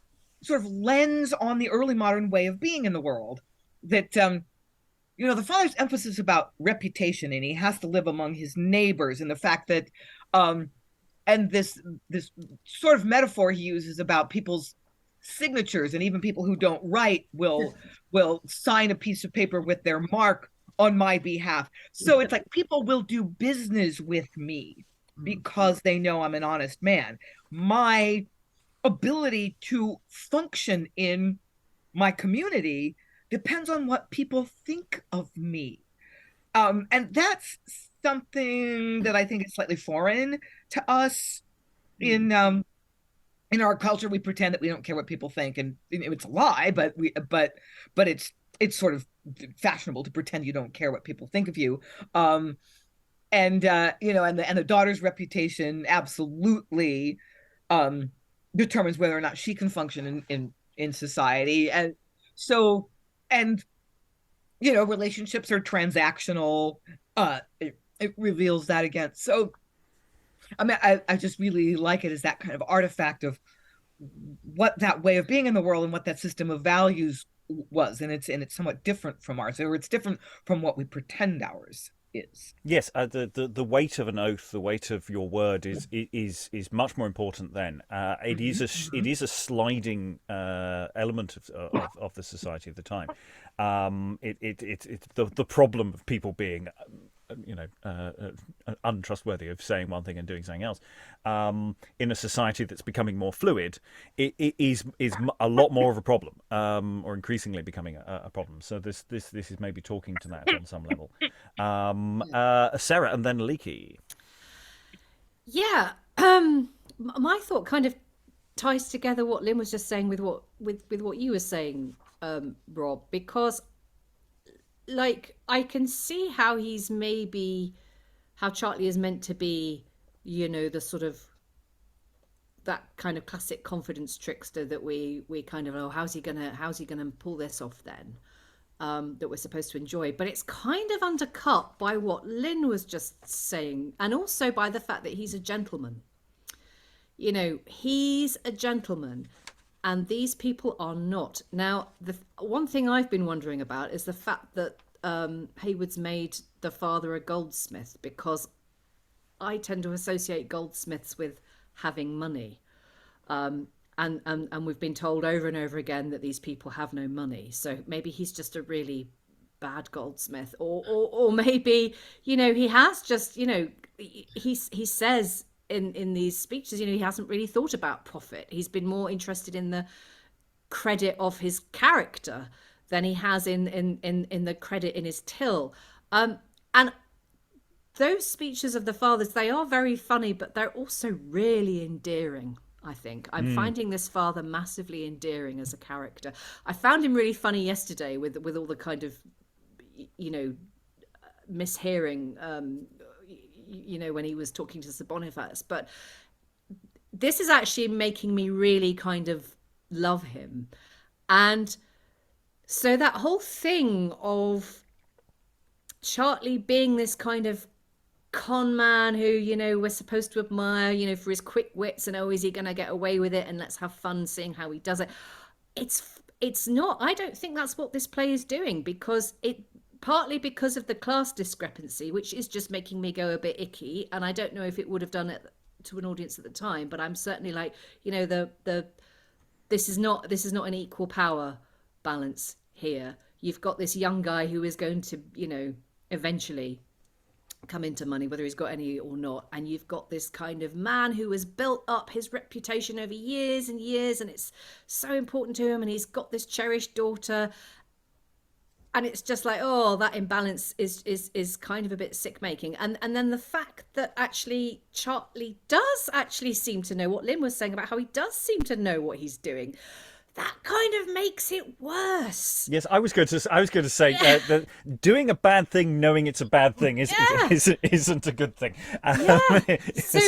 S7: sort of lens on the early modern way of being in the world. That you know, the father's emphasis about reputation, and he has to live among his neighbors, and the fact that and this sort of metaphor he uses about people's signatures, and even people who don't write will sign a piece of paper with their mark on my behalf. So it's like people will do business with me because they know I'm an honest man. My ability to function in my community depends on what people think of me. And that's something that I think is slightly foreign to us. In our culture, we pretend that we don't care what people think, and it's a lie. But it's sort of fashionable to pretend you don't care what people think of you. You know, and the daughter's reputation absolutely determines whether or not she can function in society. And so, and relationships are transactional. It reveals that again. So, I mean, I just really like it as that kind of artifact of what that way of being in the world and what that system of values was, and it's somewhat different from ours, or it's different from what we pretend ours is.
S1: Yes, the weight of an oath, the weight of your word is much more important then. It is a sliding element of the society of the time. It's the problem of people being untrustworthy, of saying one thing and doing something else. In a society that's becoming more fluid, it is a lot more of a problem, or increasingly becoming a problem. So this is maybe talking to that on some level. Sarah and then Aliki.
S3: Yeah, my thought kind of ties together what Lynn was just saying with what you were saying, Rob, because like I can see how Chartley is meant to be, the sort of that kind of classic confidence trickster that we kind of, how's he gonna pull this off then, that we're supposed to enjoy. But it's kind of undercut by what Lynn was just saying, and also by the fact that he's a gentleman. He's a gentleman, and these people are not. Now, the one thing I've been wondering about is the fact that Heywood's made the father a goldsmith, because I tend to associate goldsmiths with having money. And we've been told over and over again that these people have no money. So maybe he's just a really bad goldsmith, or maybe, he has just, he says in these speeches, he hasn't really thought about profit. He's been more interested in the credit of his character than he has in the credit in his till. And those speeches of the fathers, they are very funny, but they're also really endearing, I think. I'm finding this father massively endearing as a character. I found him really funny yesterday with all the kind of, mishearing, when he was talking to Sir Boniface. But this is actually making me really kind of love him. And so that whole thing of Chartley being this kind of con man who, we're supposed to admire, for his quick wits, and is he going to get away with it, and let's have fun seeing how he does it. It's not, I don't think that's what this play is doing, because partly because of the class discrepancy, which is just making me go a bit icky, and I don't know if it would have done it to an audience at the time, but I'm certainly like, this is not an equal power balance here. You've got this young guy who is going to, eventually come into money, whether he's got any or not, and you've got this kind of man who has built up his reputation over years and years, and it's so important to him, and he's got this cherished daughter, and it's just like, that imbalance is kind of a bit sick making. And then the fact that actually Chartley does actually seem to know what Lynn was saying about how he does seem to know what he's doing, that kind of makes it worse.
S1: Yes, I was going to say that doing a bad thing, knowing it's a bad thing, isn't a good thing.
S3: So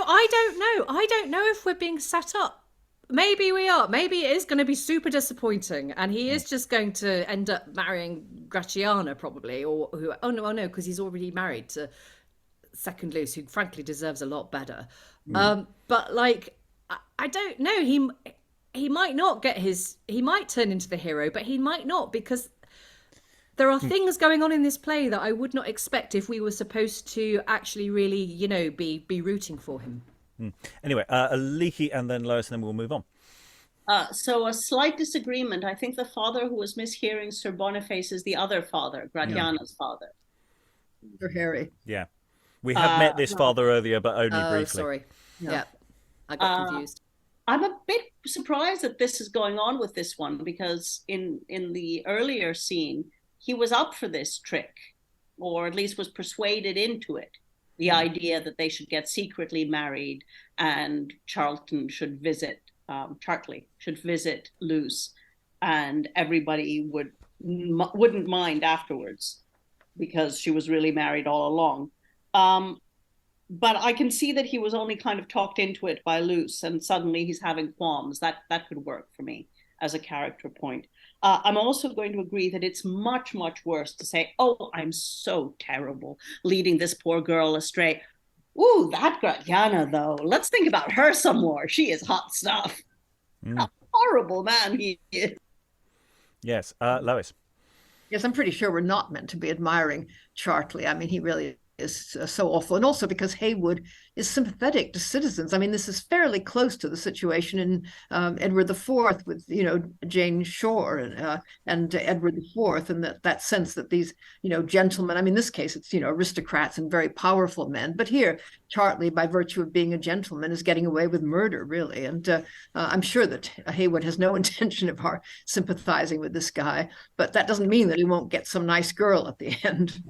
S3: I don't know. I don't know if we're being set up. Maybe we are. Maybe it is going to be super disappointing, and he is just going to end up marrying Gratiana, probably, or who? Oh no, because he's already married to second Luce, who frankly deserves a lot better. But like, I don't know. He might not get he might turn into the hero, but he might not, because there are things going on in this play that I would not expect if we were supposed to actually really, be rooting for him.
S1: Anyway, Aliki and then Lois, and then we'll move on.
S2: So a slight disagreement. I think the father who was mishearing Sir Boniface is the other father, Gratiana's father.
S5: Sir Harry.
S1: Yeah. We have met this father earlier, but only briefly.
S3: Sorry. Yeah. I got confused.
S2: I'm a bit surprised that this is going on with this one, because in the earlier scene, he was up for this trick, or at least was persuaded into it. The idea that they should get secretly married, and Chartley should visit Luce, and everybody wouldn't mind afterwards, because she was really married all along. But I can see that he was only kind of talked into it by Luce, and suddenly he's having qualms. That could work for me as a character point. I'm also going to agree that it's much, much worse to say, oh, I'm so terrible leading this poor girl astray. Ooh, that Gratiana, though. Let's think about her some more. She is hot stuff. A horrible man he is.
S1: Yes, Lois.
S5: Yes, I'm pretty sure we're not meant to be admiring Chartley. I mean, he really is so awful. And also because Heywood is sympathetic to citizens. I mean, this is fairly close to the situation in Edward IV with, Jane Shore and Edward IV, and that sense that these, gentlemen, I mean, in this case, it's, aristocrats and very powerful men. But here, Chartley, by virtue of being a gentleman, is getting away with murder, really. And I'm sure that Heywood has no intention of our sympathizing with this guy, but that doesn't mean that he won't get some nice girl at the end.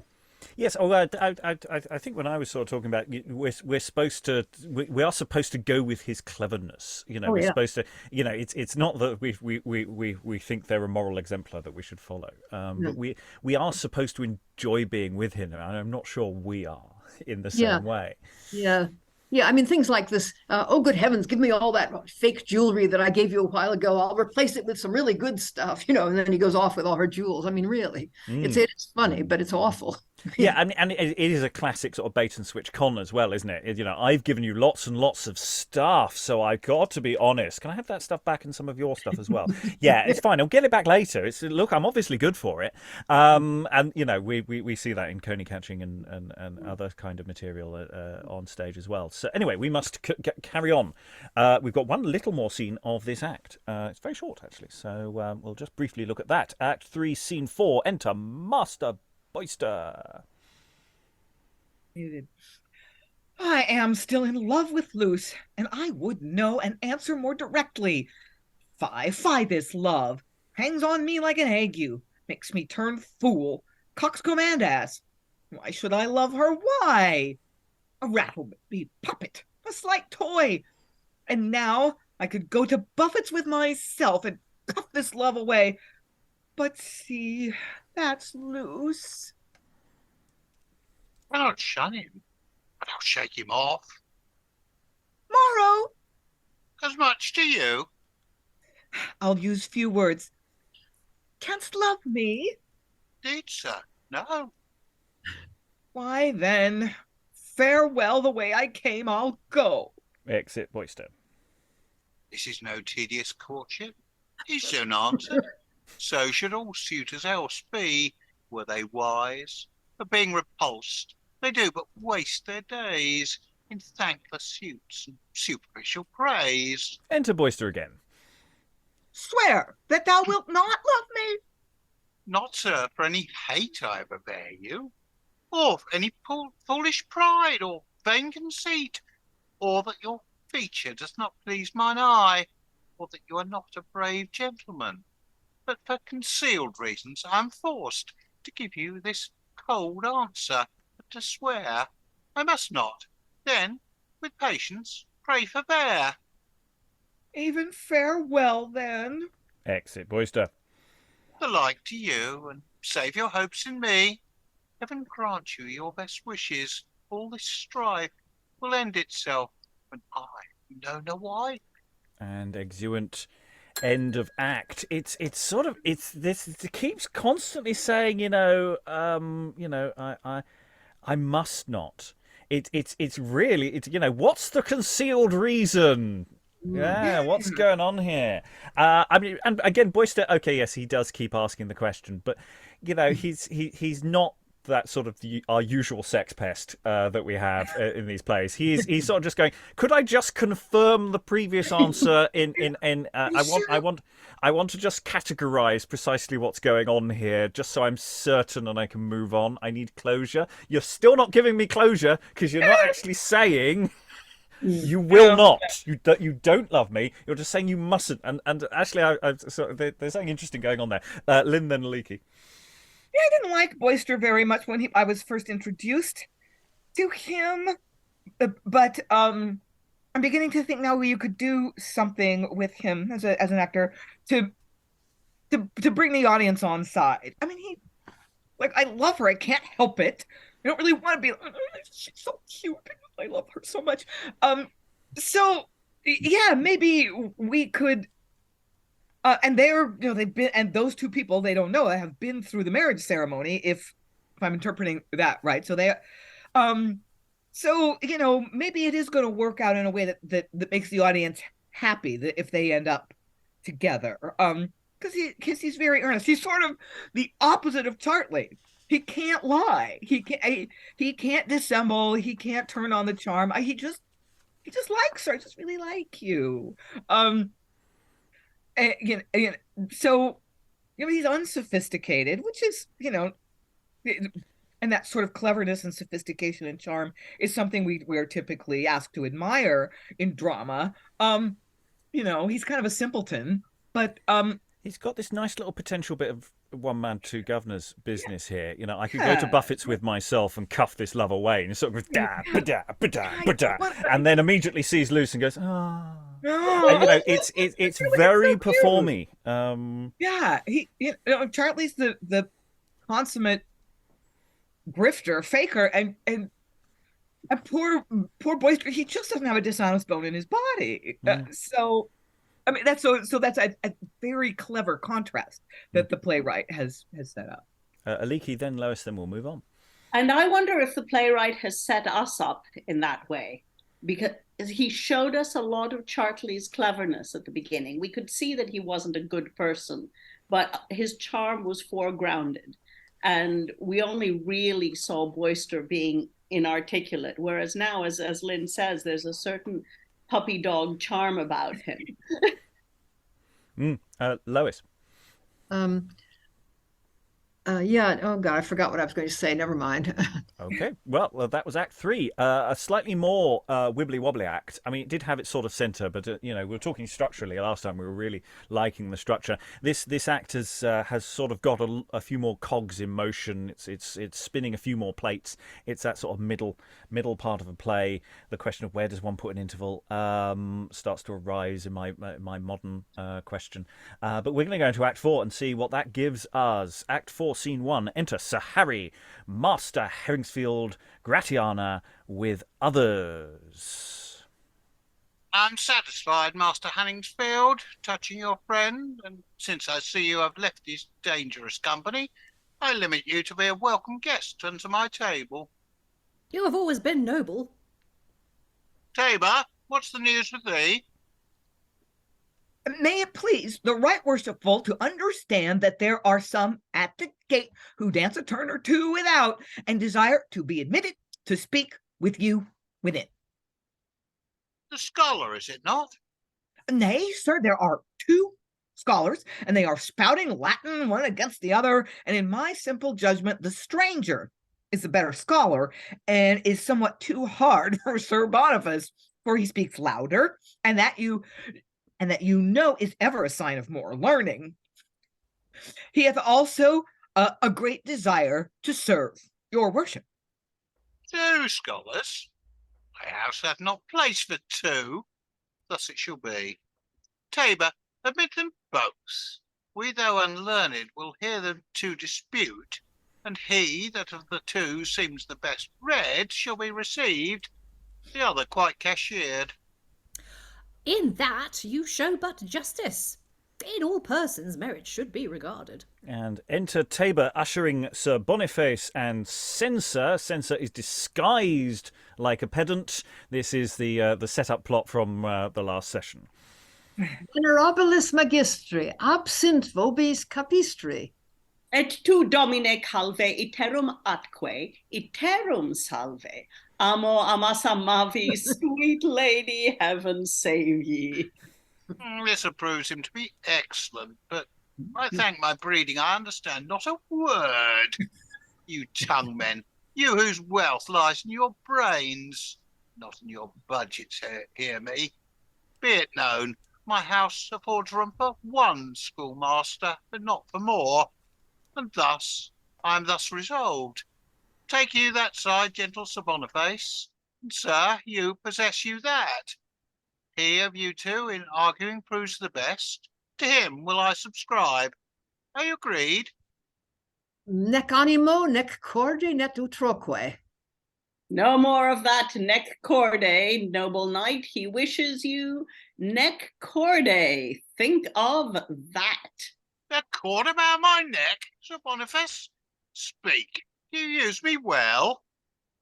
S1: Yes, I think when I was sort of talking about, we are supposed to go with his cleverness. We're supposed to, it's not that we think they're a moral exemplar that we should follow, but we are supposed to enjoy being with him, and I'm not sure we are in the same way.
S5: Yeah. Yeah, I mean, things like this, oh, good heavens, give me all that fake jewelry that I gave you a while ago. I'll replace it with some really good stuff, and then he goes off with all her jewels. I mean, really, it's funny, but it's awful.
S1: Yeah, and it is a classic sort of bait and switch con as well, isn't it? I've given you lots and lots of stuff, so I've got to be honest. Can I have that stuff back and some of your stuff as well? Yeah, it's fine. I'll get it back later. Look, I'm obviously good for it. And we see that in coney catching and other kind of material on stage as well. So anyway, we must carry on. We've got one little more scene of this act. It's very short actually, so we'll just briefly look at that. Act 3, Scene 4. Enter Master Boyster.
S7: I am still in love with Luce, and I would know and answer more directly. Fie, this love. Hangs on me like an ague. Makes me turn fool. Coxcomb and ass. Why should I love her? Why? A rattle-me puppet. A slight toy. And now I could go to buffets with myself and cuff this love away. But see, that's Luce.
S6: I'll not shun him, but I'll shake him off.
S7: Morrow.
S6: As much to you.
S7: I'll use few words. Canst love me?
S6: Indeed, sir. No.
S7: Why then, farewell, the way I came, I'll go.
S1: Exit Boyster.
S6: This is no tedious courtship. He soon answered. So should all suitors else be, were they wise. For being repulsed, they do but waste their days in thankless suits and superficial praise.
S1: Enter Boyster again.
S7: Swear that thou wilt not love me.
S6: Not, sir, for any hate I ever bear you, or for any foolish pride or vain conceit, or that your feature does not please mine eye, or that you are not a brave gentleman. But for concealed reasons I am forced to give you this cold answer, but to swear I must not. Then, with patience, pray forbear.
S7: Even farewell, then.
S1: Exit Boyster.
S6: The like to you, and save your hopes in me. Heaven grant you your best wishes. All this strife will end itself when I know no why.
S1: And exeunt. End of act. It's this. It keeps constantly saying, I must not. It's really, what's the concealed reason? Yeah, what's going on here? I mean, and again, Boyster. Okay, yes, he does keep asking the question, but he's not that sort of our usual sex pest that we have in these plays. He's sort of just going, could I just confirm the previous answer I want to just categorize precisely what's going on here, just so I'm certain and I can move on. I need closure. You're still not giving me closure because you're not actually saying you will not. You don't love me. You're just saying you mustn't. And actually, there's something interesting going on there. Lynn, then Aliki.
S7: Yeah, I didn't like Boyster very much when I was first introduced to him, but I'm beginning to think now you could do something with him as an actor to bring the audience on side. I mean, I love her. I can't help it. I don't really want to be. She's so cute. I love her so much. So yeah, maybe we could And they're, they've been, and those two people, they don't know, have been through the marriage ceremony, if I'm interpreting that right. So they, so, maybe it is going to work out in a way that makes the audience happy, that if they end up together. Because he's very earnest. He's sort of the opposite of Chartley. He can't lie. He can't dissemble. He can't turn on the charm. He just likes her. I just really like you. So he's unsophisticated, which is and that sort of cleverness and sophistication and charm is something we're typically asked to admire in drama. He's kind of a simpleton, but
S1: he's got this nice little potential bit of one man, two governors business here. I could go to Buffett's with myself and cuff this love away, and sort of da ba-da, ba-da, ba-da, and then immediately sees Luce and goes, oh. And, it's very so performy.
S7: Chartley's the consummate grifter, faker, and poor Boyster, he just doesn't have a dishonest bone in his body. So that's a very clever contrast that the playwright has set up.
S1: Aliki, then Lois, then we'll move on.
S2: And I wonder if the playwright has set us up in that way, because he showed us a lot of Chartley's cleverness at the beginning. We could see that he wasn't a good person, but his charm was foregrounded. And we only really saw Boyster being inarticulate, whereas now, as Lynn says, there's a certain puppy dog charm about him.
S1: Lois.
S5: Oh God, I forgot what I was going to say. Never mind.
S1: Okay. Well, that was Act 3. A slightly more wibbly-wobbly act. I mean, it did have its sort of centre, but we were talking structurally last time. We were really liking the structure. This act has sort of got a few more cogs in motion. It's spinning a few more plates. It's that sort of middle part of a play. The question of where does one put an interval starts to arise in my modern question. But we're going to go into Act 4 and see what that gives us. Act 4. Scene 1. Enter Sir Harry, Master Haringfield, Gratiana, with others.
S6: I'm satisfied, Master Haringfield, touching your friend, and since I see you have left his dangerous company, I limit you to be a welcome guest unto my table.
S3: You have always been noble.
S6: Tabor, what's the news with thee?
S7: May it please the right worshipful to understand that there are some at the gate who dance a turn or two without and desire to be admitted to speak with you within.
S6: The scholar, is it not?
S7: Nay, sir, there are two scholars, and they are spouting Latin one against the other, and in my simple judgment, the stranger is the better scholar and is somewhat too hard for Sir Boniface, for he speaks louder, and that is ever a sign of more learning. He hath also a great desire to serve your worship.
S6: 2 scholars? My house hath not place for 2. Thus it shall be. Tabor, admit them both. We, though unlearned, will hear them 2 dispute, and he that of the 2 seems the best read shall be received, the other quite cashiered.
S3: In that you show but justice. In all persons merit should be regarded.
S1: And enter Tabor ushering Sir Boniface and Sencer. Sencer is disguised like a pedant. This is the setup plot from the last session.
S5: Venerabilis magistri, absint vobis capistri.
S2: Et tu, Domine Calve, iterum atque, iterum salve. Amo amasa mavi, sweet lady, heaven save ye.
S6: This approves him to be excellent, but I thank my breeding, I understand not a word. You tongue men, you whose wealth lies in your brains, not in your budgets, hear me. Be it known, my house affords room for 1 schoolmaster, but not for more, and thus I am thus resolved. Take you that side, gentle Sir Boniface, and sir, you possess you that. He of you 2 in arguing proves the best. To him will I subscribe. Are you agreed?
S5: Nec animo, nec corde, nec utroque.
S2: No more of that neck corde, noble knight. He wishes you neck corde. Think of that.
S6: The cord about my neck, Sir Boniface. Speak. Do you use me well?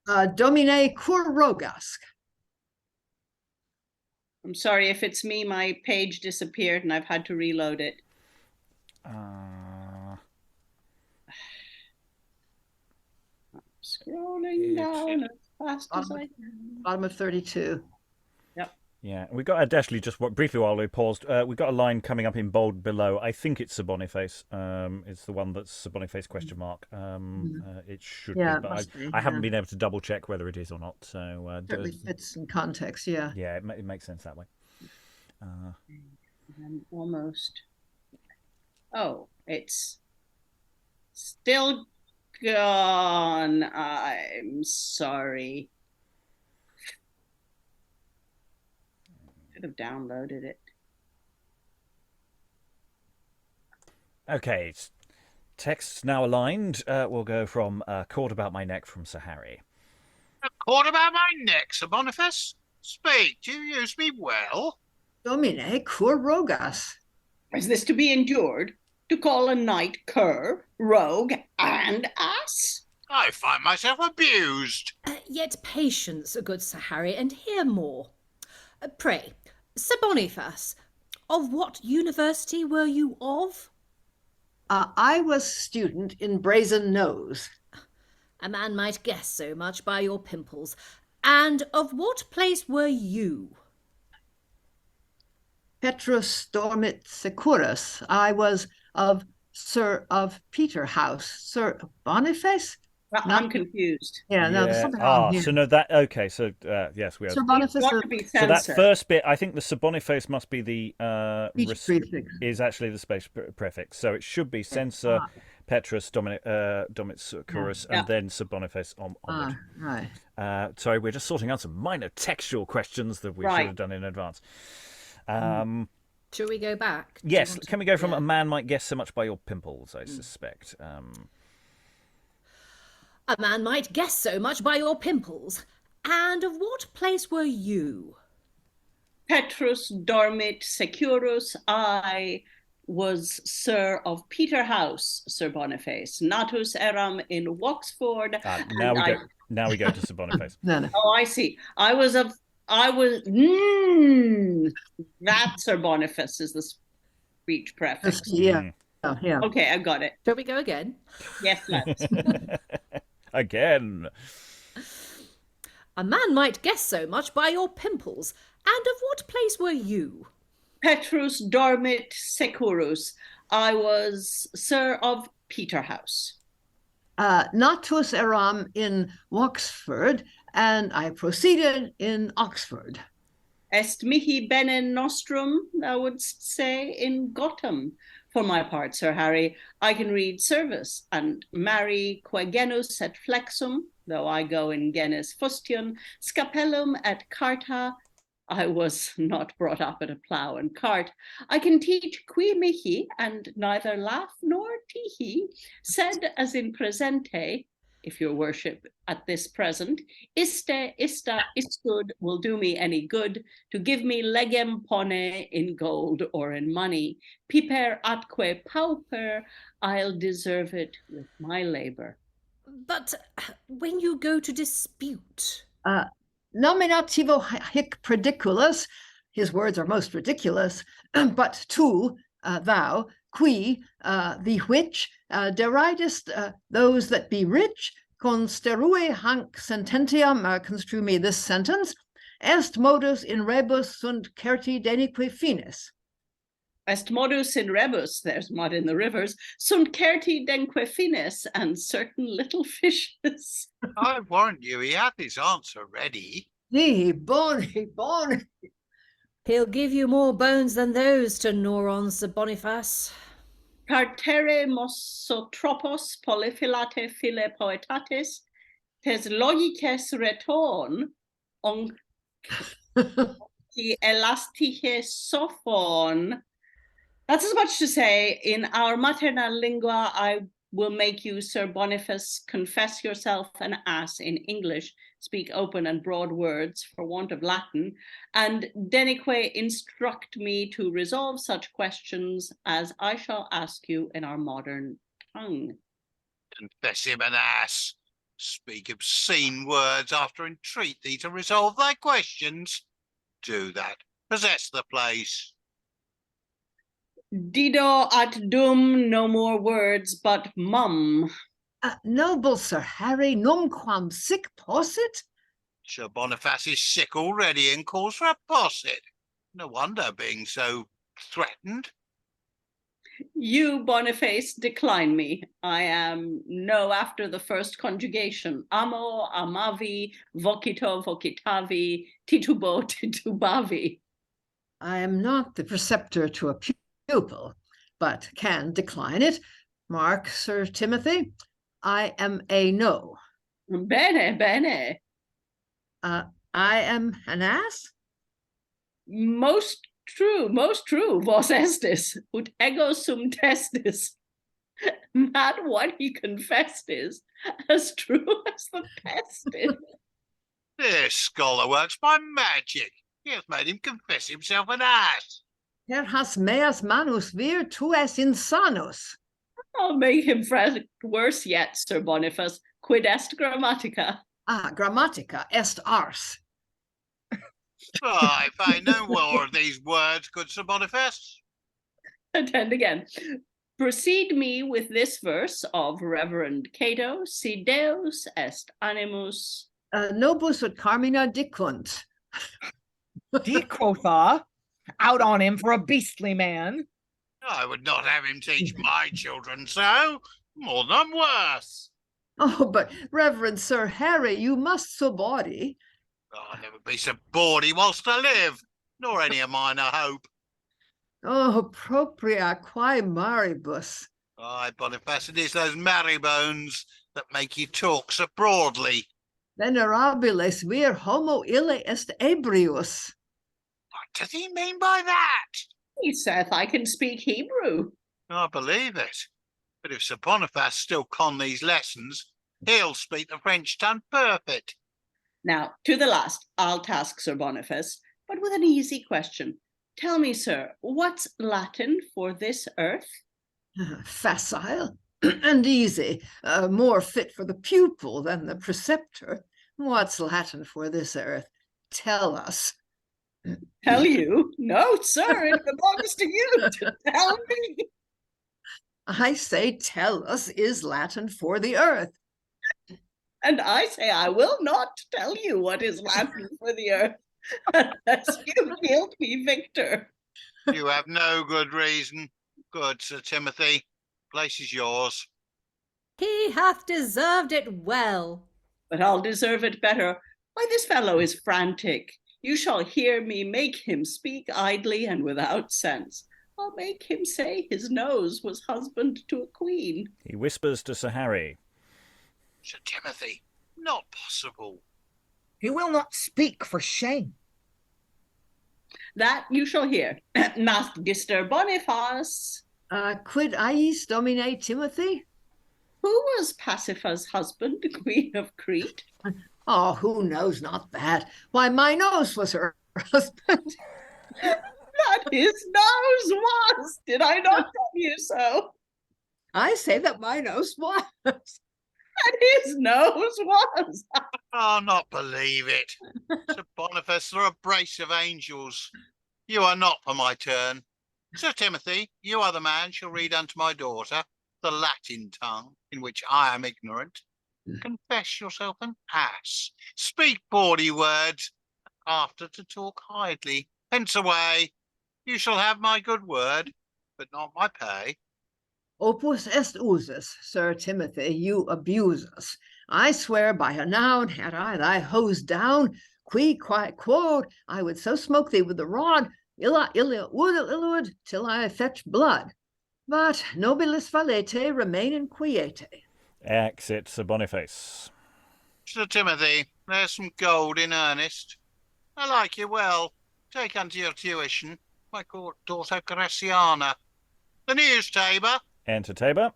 S5: Domine cur rogas.
S2: I'm sorry if it's me, my page disappeared and I've had to reload it. Scrolling down as fast as I can.
S5: Bottom of 32.
S1: Yeah, we got actually just briefly while we paused. We got a line coming up in bold below. I think it's Sir Boniface. It's the one that's Sir Boniface question mark. It should be, but I haven't been able to double check whether it is or not. So
S5: certainly fits in context. Yeah.
S1: Yeah, it makes sense that way.
S2: I'm almost. Oh, it's still gone. I'm sorry. Should have downloaded it.
S1: Okay, text's now aligned. We'll go from "Cord About My Neck" from Sir Harry.
S6: A cord about my neck, Sir Boniface. Speak. Do you use me well?
S5: Domine cur rogas.
S2: Is this to be endured? To call a knight cur, rogue, and ass?
S6: I find myself abused.
S3: Yet patience, good Sir Harry, and hear more. Pray, Sir Boniface, of what university were you of?
S5: I was student in Brazen Nose.
S3: A man might guess so much by your pimples. And of what place were you?
S5: Petrus dormit securus. I was of Sir of Peter House. Sir Boniface?
S2: I'm confused.
S5: Yeah, no, there's something wrong here.
S1: So no, that okay. So yes, we are.
S5: Sir Boniface.
S1: So that first bit, I think the Sir Boniface must be the
S5: prefix.
S1: Is actually the space prefix. So it should be Sencer, Petrus, Domit Securus, and then Sir Boniface onward.
S5: Right.
S1: Sorry, we're just sorting out some minor textual questions that we should have done in advance.
S3: Shall we go back?
S1: Yes, can we go from a man might guess so much by your pimples, I suspect.
S3: A man might guess so much by your pimples. And of what place were you?
S2: Petrus dormit securus. I was Sir of Peter House, Sir Boniface. Natus eram in Wexford.
S1: Now we go to Sir Boniface.
S5: No.
S2: Oh, I see. That Sir Boniface is the speech prefix.
S5: Yeah. Yeah.
S2: Okay, I got it.
S3: Shall we go again?
S2: Yes, let's.
S1: Again.
S3: A man might guess so much by your pimples. And of what place were you?
S2: Petrus dormit securus. I was Sir of Peter House.
S5: Natus eram in Wexford, and I proceeded in Oxford.
S2: Est mihi bene nostrum, thou wouldst say, in Gotham. For my part, Sir Harry, I can read service and marry quae genus et flexum, though I go in genus fustian, scapellum et carta. I was not brought up at a plough and cart. I can teach qui mihi, and neither laugh nor teehi, said as in presente, if your worship at this present, iste, ista, istud will do me any good, to give me legem pone in gold or in money, piper atque pauper, I'll deserve it with my labor.
S3: But when you go to dispute...
S5: Nominativo hic prediculus, his words are most ridiculous, but tu, thou, qui, the which, deridest those that be rich, consterue hanc sententiam, construe me this sentence, est modus in rebus sunt certi denique finis.
S2: Est modus in rebus, there's mud in the rivers, sunt certi denque finis, and certain little fishes.
S6: I warrant you, he had his answer ready.
S5: Boni.
S3: He'll give you more bones than those to gnaw on, Sir Boniface.
S2: Cartere mosotropos polyphilate phile poetatis, tes logices reton, on elastiche sophon. That's as much to say, in our materna lingua, I will make you, Sir Boniface, confess yourself an ass in English, speak open and broad words for want of Latin, and denique instruct me to resolve such questions as I shall ask you in our modern tongue.
S6: Confess him an ass. Speak obscene words after entreat thee to resolve thy questions. Do that. Possess the place.
S2: Dido at dum, no more words, but mum.
S5: Noble Sir Harry, numquam sic possit?
S6: Sir Boniface is sick already and calls for a posset. No wonder being so threatened.
S2: You, Boniface, decline me. I am no after the first conjugation. Amo, amavi, vocito, vocitavi, titubo, titubavi.
S5: I am not the preceptor to a pupil, but can decline it. Mark, Sir Timothy, I am a no.
S2: Bene, bene.
S5: I am an ass?
S2: Most true, vos estis, ut ego sum testis. That what he confessed is as true as the pest is.
S6: This scholar works by magic. He has made him confess himself an ass.
S5: Per has meas manus vir tu es insanus.
S2: I'll make him fret worse yet, Sir Boniface. Quid est grammatica?
S5: Grammatica est ars.
S6: I find no more of these words, good Sir Boniface.
S2: Attend again. Proceed me with this verse of Reverend Cato, si Deus est animus.
S5: Nobus ut carmina dicunt.
S7: Quotha, out on him for a beastly man.
S6: I would not have him teach my children so. More than worse.
S5: Oh, but Reverend Sir Harry, you must so body.
S6: I'll never be so bawdy whilst I live, nor any of mine, I hope.
S5: Oh, propria quae maribus.
S6: Aye, Boniface, it is those marrow-bones that make you talk so broadly.
S5: Venerabiles vir homo ille est ebrius.
S6: What does he mean by that?
S2: He saith I can speak Hebrew.
S6: I believe it. But if Sir Boniface still con these lessons, he'll speak the French tongue perfect.
S2: Now, to the last, I'll task Sir Boniface, but with an easy question. Tell me, sir, what's Latin for this earth?
S5: Facile and easy, more fit for the pupil than the preceptor. What's Latin for this earth? Tell us.
S2: Tell you? No, sir, it belongs to you to tell me.
S5: I say tell us is Latin for the earth.
S2: And I say I will not tell you what is Latin for the earth, unless you yield me victor.
S6: You have no good reason. Good, Sir Timothy. Place is yours.
S3: He hath deserved it well.
S2: But I'll deserve it better. Why, this fellow is frantic. You shall hear me make him speak idly and without sense. I'll make him say his nose was husband to a queen.
S1: He whispers to Sir Harry.
S6: Sir Timothy, not possible.
S7: He will not speak for shame.
S2: That you shall hear. Master Boniface.
S5: Quid iis, Domine Timothy?
S2: Who was Pasiphae's husband, Queen of Crete?
S5: Oh, who knows not that? Why, Minos was her husband.
S2: That his nose was. Did I not tell you so?
S5: I say that Minos was.
S2: That his nose was.
S6: I'll not believe it. Sir Boniface, they're a brace of angels. You are not for my turn. Sir Timothy, you are the man shall read unto my daughter the Latin tongue, in which I am ignorant. Confess yourself an ass. Speak bawdy words, after to talk idly. Hence away. You shall have my good word, but not my pay.
S5: Opus est usus, Sir Timothy, you abuse us. I swear by a noun, had I thy hose down, qui quod, I would so smoke thee with the rod, illa illud, till I fetch blood. But nobilis valete remain in quiete.
S1: Exit Sir Boniface.
S6: Sir Timothy, there's some gold in earnest. I like you well. Take unto your tuition my daughter Gratiana. The news, Tabor.
S1: Enter Tabor.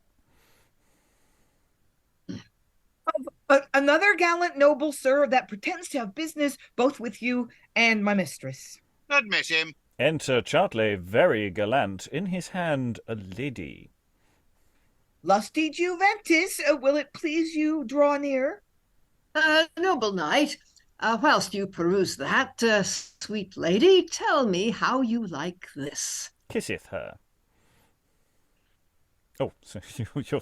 S7: Another gallant noble, sir, that pretends to have business both with you and my mistress.
S6: Admit him.
S1: Enter Chartley, very gallant, in his hand a lady.
S7: Lusty Juventus, will it please you draw near?
S5: Noble knight, whilst you peruse that, sweet lady, tell me how you like this.
S1: Kisseth her. Oh, so you're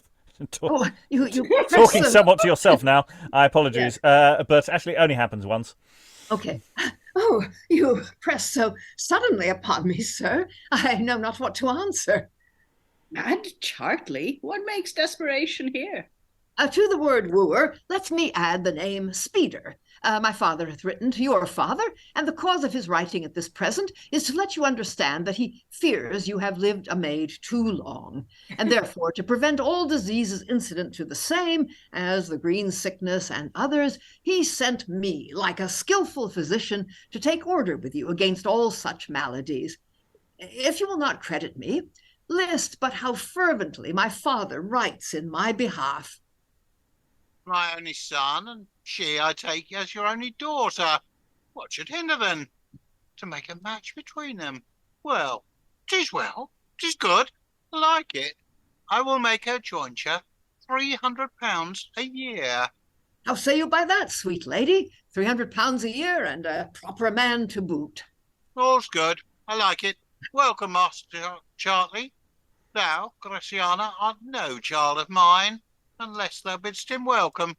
S5: You
S1: talking somewhat to yourself now. I apologize, but actually it only happens once.
S5: Okay. Oh, you press so suddenly upon me, sir. I know not what to answer.
S2: Mad Chartley, what makes desperation here?
S5: To the word wooer, let me add the name Speeder. My father hath written to your father, and the cause of his writing at this present is to let you understand that he fears you have lived a maid too long, and therefore to prevent all diseases incident to the same, as the green sickness and others, he sent me, like a skillful physician, to take order with you against all such maladies. If you will not credit me, list but how fervently my father writes in my behalf.
S6: My only son, and she, I take, as your only daughter. What should hinder then? To make a match between them. Well, 'tis good. I like it. I will make her jointure £300 a year.
S5: How say you by that, sweet lady? £300 a year, and a proper man to boot.
S6: All's good. I like it. Welcome, Master Chartley. Thou, Gratiana, art no child of mine, unless thou bidst him welcome.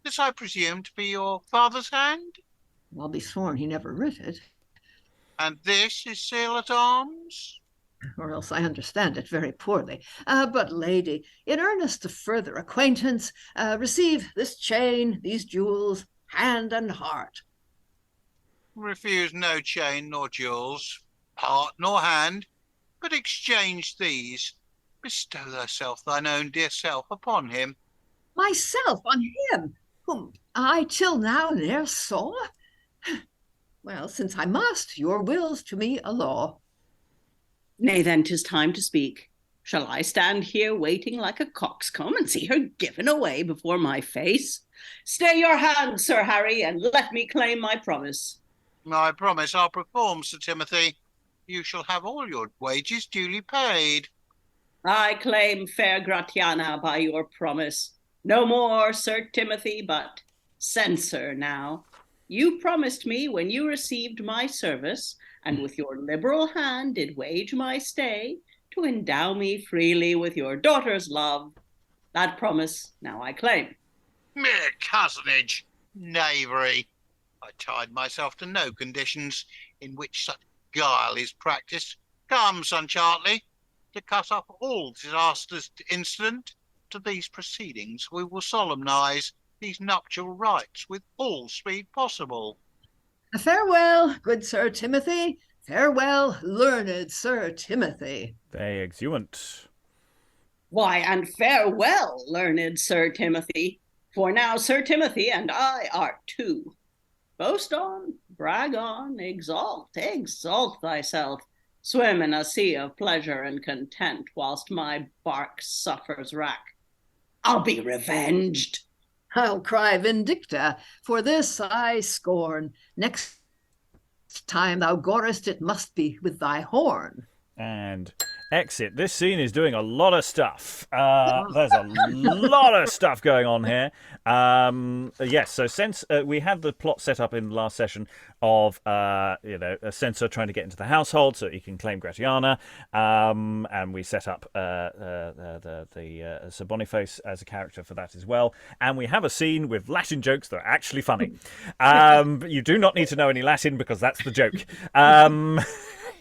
S6: This I presume to be your father's hand?
S5: I'll be sworn he never writ it.
S6: And this is seal at arms?
S5: Or else I understand it very poorly. But, lady, in earnest of further acquaintance, receive this chain, these jewels, hand and heart.
S6: Refuse no chain nor jewels, heart nor hand, but exchange these. Bestow thyself, thine own dear self, upon him.
S5: Myself on him, whom I till now ne'er saw? Well, since I must, your will's to me a law.
S2: Nay, then 'tis time to speak. Shall I stand here waiting like a coxcomb and see her given away before my face? Stay your hand, Sir Harry, and let me claim my promise.
S6: My promise I'll perform, Sir Timothy. You shall have all your wages duly paid.
S2: I claim fair Gratiana by your promise. No more Sir Timothy, but Sencer now. You promised me when you received my service, and with your liberal hand did wage my stay, to endow me freely with your daughter's love. That promise now I claim.
S6: Mere cozenage, knavery. I tied myself to no conditions in which such guile is practised. Come, son Chartley, to cut off all disasters incident to these proceedings, we will solemnize these nuptial rites with all speed possible.
S5: Farewell, good Sir Timothy. Farewell, learned Sir Timothy.
S1: Very exuberant.
S2: Why, and farewell, learned Sir Timothy, for now Sir Timothy and I are two. Boast on, brag on, exalt thyself. Swim in a sea of pleasure and content, whilst my bark suffers wrack. I'll be revenged.
S5: I'll cry vindicta, for this I scorn. Next time thou gorest, it must be with thy horn.
S1: And exit. This scene is doing a lot of stuff. There's a lot of stuff going on here. Yes, so since we had the plot set up in the last session of a Sencer trying to get into the household so he can claim Gratiana, and we set up the Sir Boniface as a character for that as well. And we have a scene with Latin jokes that are actually funny. You do not need to know any Latin because that's the joke.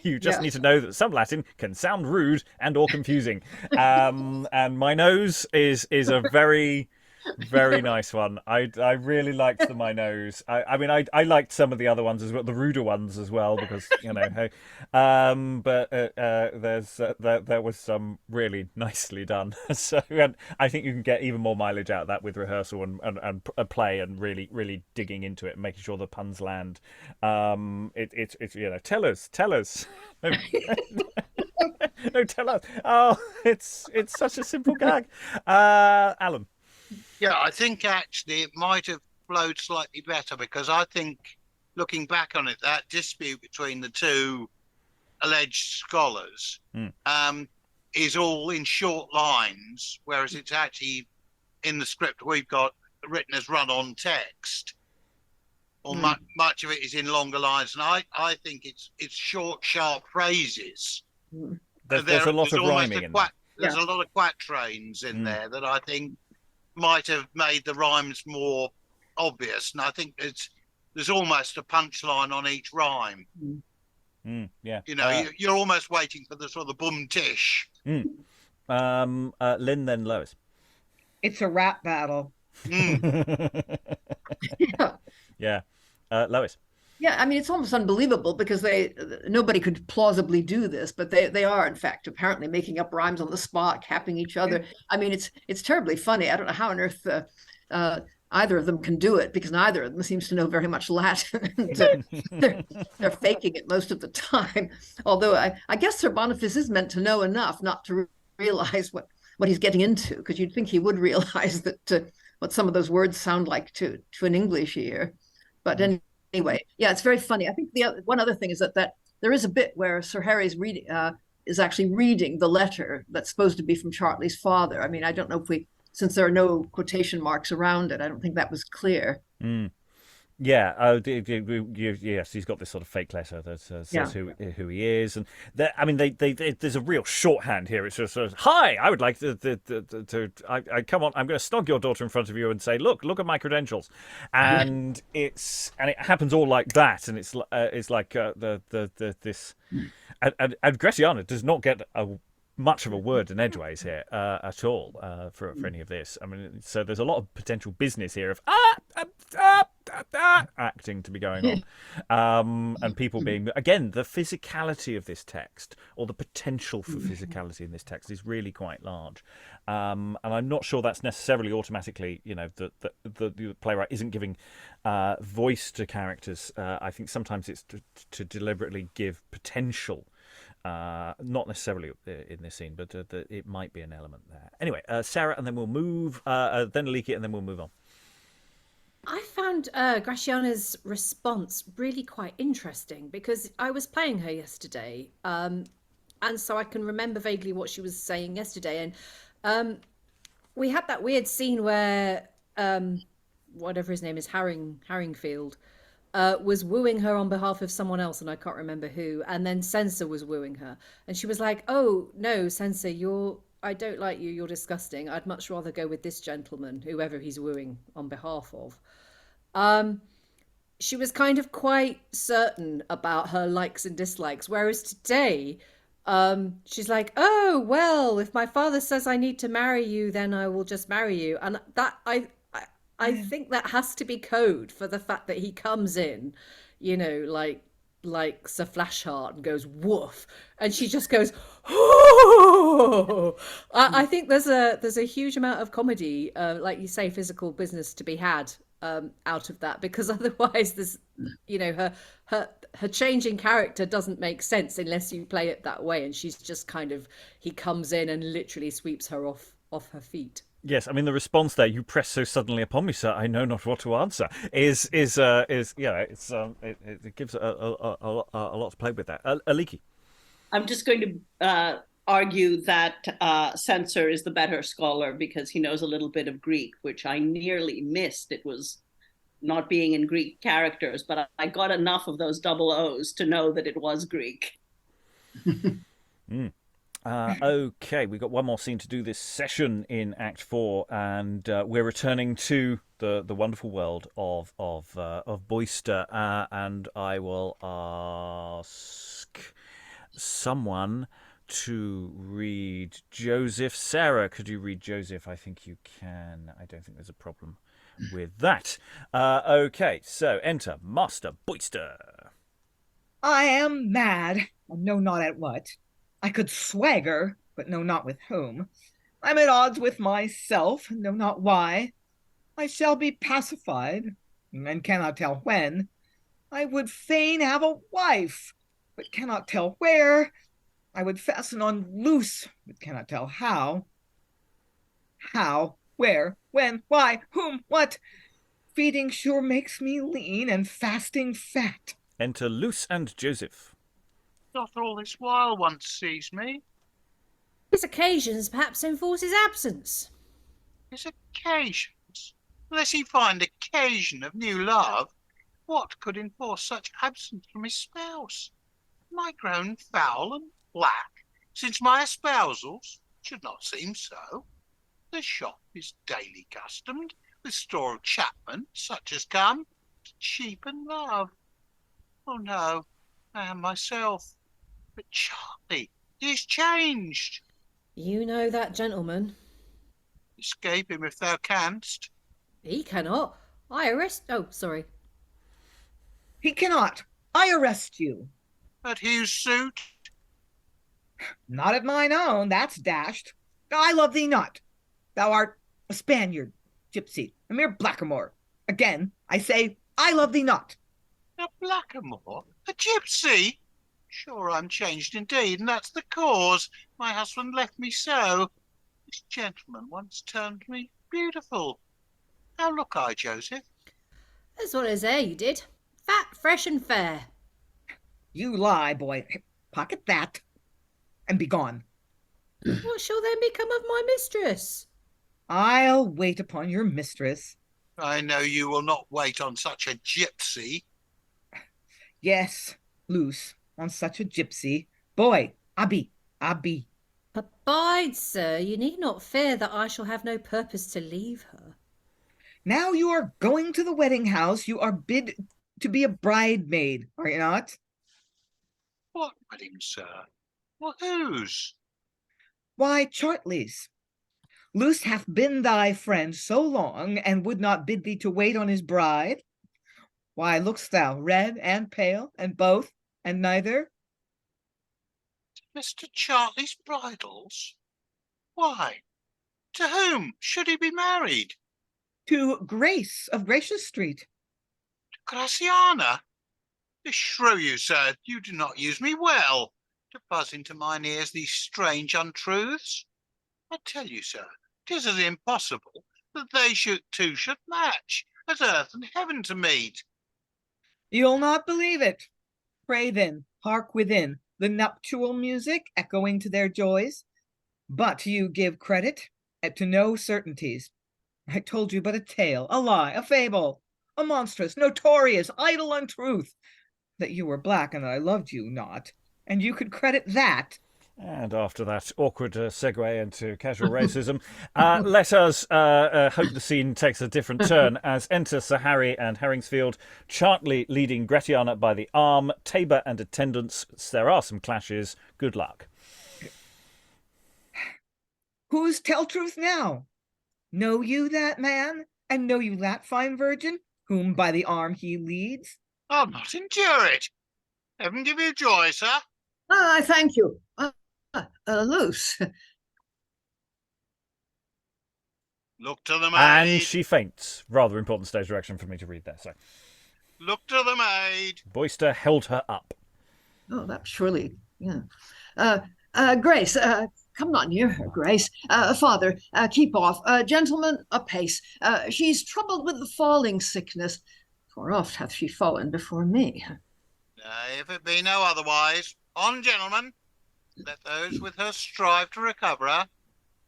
S1: You just need to know that some Latin can sound rude and or confusing. And my nose is a very, very nice one. I really liked my nose. I mean, I liked some of the other ones as well, the ruder ones as well, because hey. But there was some really nicely done. So and I think you can get even more mileage out of that with rehearsal and play and really, really digging into it and making sure the puns land. It's tell us. No, tell us. Oh, it's such a simple gag. Alan.
S6: Yeah, I think actually it might have flowed slightly better, because I think, looking back on it, that dispute between the two alleged scholars is all in short lines, whereas it's actually in the script we've got written as run-on text, or much of it is in longer lines, and I think it's short, sharp phrases.
S1: There's a lot of rhyming in there.
S6: There's a lot of quatrains in there that I think might have made the rhymes more obvious, and I think there's almost a punchline on each rhyme.
S1: Yeah,
S6: you know, you're almost waiting for the sort of boom tish.
S1: Lynn, then Lois.
S7: It's a rap battle.
S1: Yeah. Lois.
S5: Yeah, I mean, it's almost unbelievable because nobody could plausibly do this, but they are, in fact, apparently making up rhymes on the spot, capping each other. I mean, it's terribly funny. I don't know how on earth either of them can do it, because neither of them seems to know very much Latin. They're faking it most of the time. Although I guess Sir Boniface is meant to know enough not to realize what he's getting into, because you'd think he would realize that what some of those words sound like to an English ear. But anyway, yeah, it's very funny. I think one other thing is that there is a bit where Sir Harry's reading is actually reading the letter that's supposed to be from Chartley's father. I mean, I don't know if since there are no quotation marks around it, I don't think that was clear.
S1: Yeah, yes, he's got this sort of fake letter that says who he is, and I mean, there's a real shorthand here. It's just sort of, hi, I would like I come on, I'm going to snog your daughter in front of you and say, look at my credentials, and it happens all like that, and it's like this, and Gratiana does not get much of a word in edgeways here at all for any of this. I mean, so there's a lot of potential business here of acting to be going on, and people being, again, the physicality of this text, or the potential for physicality in this text, is really quite large, and I'm not sure that's necessarily automatically, you know, the playwright isn't giving voice to characters. I think sometimes it's to deliberately give potential. Not necessarily in this scene, but it might be an element there. Anyway, Sarah, and then we'll move, then Aliki, and then we'll move on.
S3: I found Gratiana's response really quite interesting, because I was playing her yesterday, and so I can remember vaguely what she was saying yesterday. And we had that weird scene where whatever his name is, Haringfield, was wooing her on behalf of someone else, and I can't remember who, and then Sencer was wooing her, and she was like, oh no, Sencer, I don't like you, you're disgusting, I'd much rather go with this gentleman, whoever he's wooing on behalf of. She was kind of quite certain about her likes and dislikes, whereas today she's like, oh well, if my father says I need to marry you, then I will just marry you. And that I think that has to be code for the fact that he comes in, you know, like Sir Flashheart, and goes woof, and she just goes, oh. I think there's a huge amount of comedy, like you say, physical business to be had out of that, because otherwise there's, you know, her changing character doesn't make sense unless you play it that way, and she's just kind of, he comes in and literally sweeps her off her feet.
S1: Yes, I mean, the response there, "You press so suddenly upon me, sir, I know not what to answer," is it gives a lot to play with there. Aliki.
S2: I'm just going to argue that Sencer is the better scholar, because he knows a little bit of Greek, which I nearly missed. It was not being in Greek characters, but I got enough of those double O's to know that it was Greek.
S1: Okay, we've got one more scene to do this session in Act 4, and we're returning to the wonderful world of Boyster, and I will ask someone to read Joseph. Sarah, could you read Joseph? I think you can. I don't think there's a problem with that. Okay, so enter Master Boyster.
S7: I am mad, and know not at what. I could swagger, but know not with whom. I'm at odds with myself, know not why. I shall be pacified, and cannot tell when. I would fain have a wife, but cannot tell where. I would fasten on Luce, but cannot tell how. How, where, When? Why? Whom? What? Feeding sure makes me lean and fasting fat.
S1: Enter Luce and Joseph.
S6: Not all this while one sees me.
S3: His occasions perhaps enforce his absence.
S6: His occasions. Unless he find occasion of new love, what could enforce such absence from his spouse? Am I grown foul and black, since my espousals should not seem so? The shop is daily customed with store of chapmen, such as come to cheapen love. Oh no, I am myself. But Chartley, he is changed.
S3: You know that gentleman.
S6: Escape him if thou canst.
S3: He cannot. I arrest... Oh, sorry.
S7: He cannot. I arrest you.
S6: At whose suit?
S7: Not at mine own, that's dashed. I love thee not. Thou art a Spaniard, gypsy, a mere blackamoor. Again, I say, I love thee not.
S6: A blackamoor? A gypsy? Sure, I'm changed indeed, and that's the cause. My husband left me so. This gentleman once termed me beautiful. How look I, Joseph?
S3: As well as air you did. Fat, fresh and fair.
S7: You lie, boy. Pocket that, and be gone.
S3: What shall then become of my mistress?
S7: I'll wait upon your mistress.
S6: I know you will not wait on such a gypsy.
S7: Yes, Luce, on such a gypsy. Boy, Abi.
S3: Abide, sir, you need not fear that I shall have no purpose to leave her.
S7: Now you are going to the wedding house. You are bid to be a bridemaid, are you not?
S6: What wedding, sir? Well, whose?
S7: Why, Chartley's. Luce hath been thy friend so long, and would not bid thee to wait on his bride. Why look'st thou red and pale, and both, and neither?
S6: Mr. Chartley's bridals? Why, to whom should he be married?
S7: To Grace of Gracious Street.
S6: To Gratiana? Beshrew you, sir, you do not use me well, to buzz into mine ears these strange untruths. I tell you, sir, 'tis as impossible that they two should match, as earth and heaven to meet.
S7: You'll not believe it. Pray then, hark within, the nuptial music echoing to their joys. But you give credit to no certainties. I told you but a tale, a lie, a fable, a monstrous, notorious, idle untruth, that you were black and that I loved you not, and you could credit that.
S1: And after that awkward segue into casual racism, let us hope the scene takes a different turn as enter Sir Harry and Haringfield, Chartley leading Gratiana by the arm, Tabor and attendants. There are some clashes. Good luck.
S7: Who's tell truth now? Know you that man, and know you that fine virgin, whom by the arm he leads?
S6: I'll not endure it. Heaven give you joy, sir.
S5: I thank you. Luce.
S6: Look to the maid.
S1: And she faints. Rather important stage direction for me to read there. So,
S6: Look to the maid.
S1: Boyster held her up.
S5: Oh, that surely, yeah. Grace, come not near her, Grace. Father, keep off. Gentlemen, apace. She's troubled with the falling sickness, for oft hath she fallen before me.
S6: If it be no otherwise, on, gentlemen. Let those with her strive to recover her.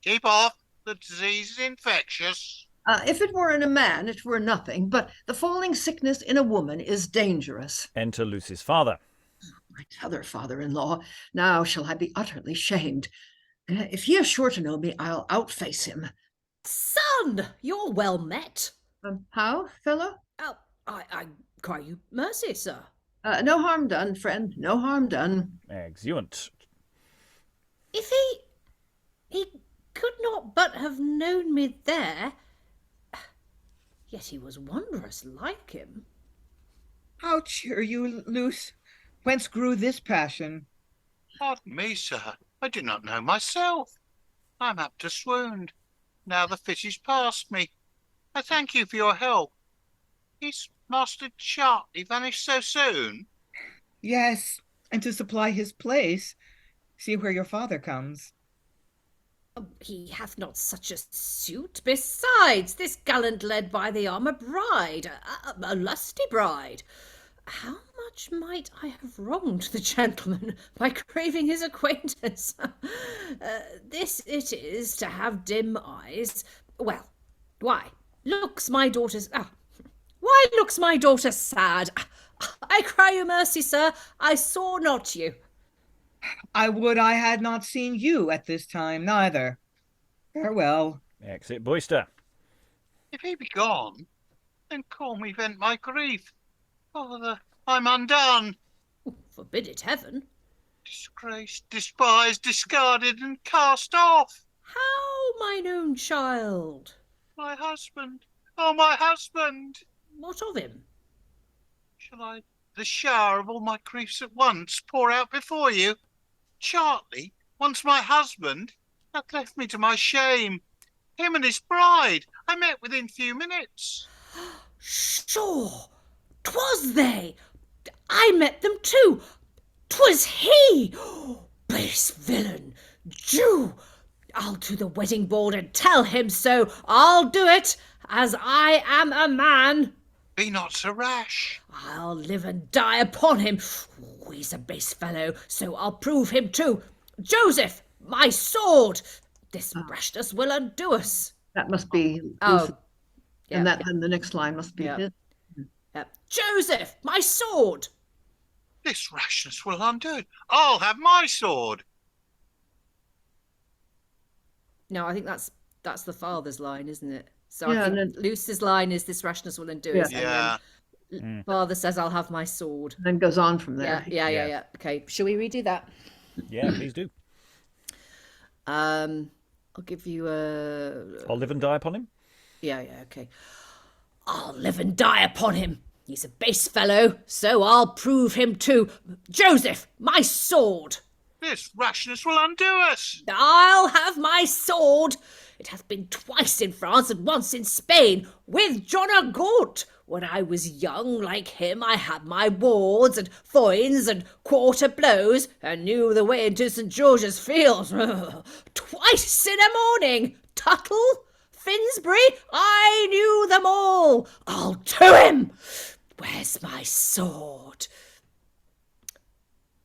S6: Keep off. The disease is infectious.
S5: If it were in a man, it were nothing, but the falling sickness in a woman is dangerous.
S1: Enter Luce's father.
S5: My t'other father-in-law, now shall I be utterly shamed. If he is sure to know me, I'll outface him.
S3: Son, you're well met.
S5: How, fellow?
S3: Oh, I cry you mercy, sir.
S5: No harm done, friend, no harm done.
S1: Exeunt.
S3: If he could not but have known me there, yet he was wondrous like him.
S7: How cheer you, Luce? Whence grew this passion?
S6: Pardon me, sir. I do not know myself. I'm apt to swoon. Now the fit is past me. I thank you for your help. Is Master Chartley vanished so soon?
S7: Yes, and to supply his place, see where your father comes.
S3: He hath not such a suit. Besides, this gallant led by the arm a bride, a lusty bride. How much might I have wronged the gentleman by craving his acquaintance? This it is to have dim eyes. Well, why looks my daughter's... why looks my daughter sad? I cry you mercy, sir, I saw not you.
S7: I would I had not seen you at this time neither. Farewell.
S1: Exit Boyster.
S6: If he be gone, then call me vent my grief. Father, I'm undone.
S3: Forbid it, heaven.
S6: Disgraced, despised, discarded, and cast off.
S3: How, mine own child?
S6: My husband, oh, my husband.
S3: What of him?
S6: Shall I the shower of all my griefs at once pour out before you? Chartley, once my husband, hath left me to my shame. Him and his bride I met within few minutes.
S3: Sure, 'twas they. I met them too. 'Twas he. Base villain, Jew. I'll to the wedding board and tell him so. I'll do it, as I am a man.
S6: Be not so rash.
S3: I'll live and die upon him. He's a base fellow, so I'll prove him too. Joseph, my sword! This rashness will undo us.
S5: That must be
S3: Oh,
S5: Luce. And then the next line must be his.
S3: Joseph, my sword!
S6: This rashness will undo it. I'll have my sword.
S3: No, I think that's the father's line, isn't it? So
S5: Yeah,
S3: I think
S5: and
S3: Luce's line is this rashness will undo us.
S6: Yeah.
S3: And then father says, I'll have my sword.
S5: And then goes on from there.
S3: Yeah. Okay, shall we redo that?
S1: Yeah, please do.
S3: I'll give you a...
S1: I'll live and die upon him.
S3: Yeah, okay. I'll live and die upon him. He's a base fellow, so I'll prove him too. Joseph, my sword!
S6: This rashness will undo us.
S3: I'll have my sword. It hath been twice in France and once in Spain, with John a Gaunt. When I was young, like him, I had my wards and foins and quarter blows, and knew the way into St. George's Fields. Twice in a morning. Tuttle, Finsbury, I knew them all. I'll to him. Where's my sword?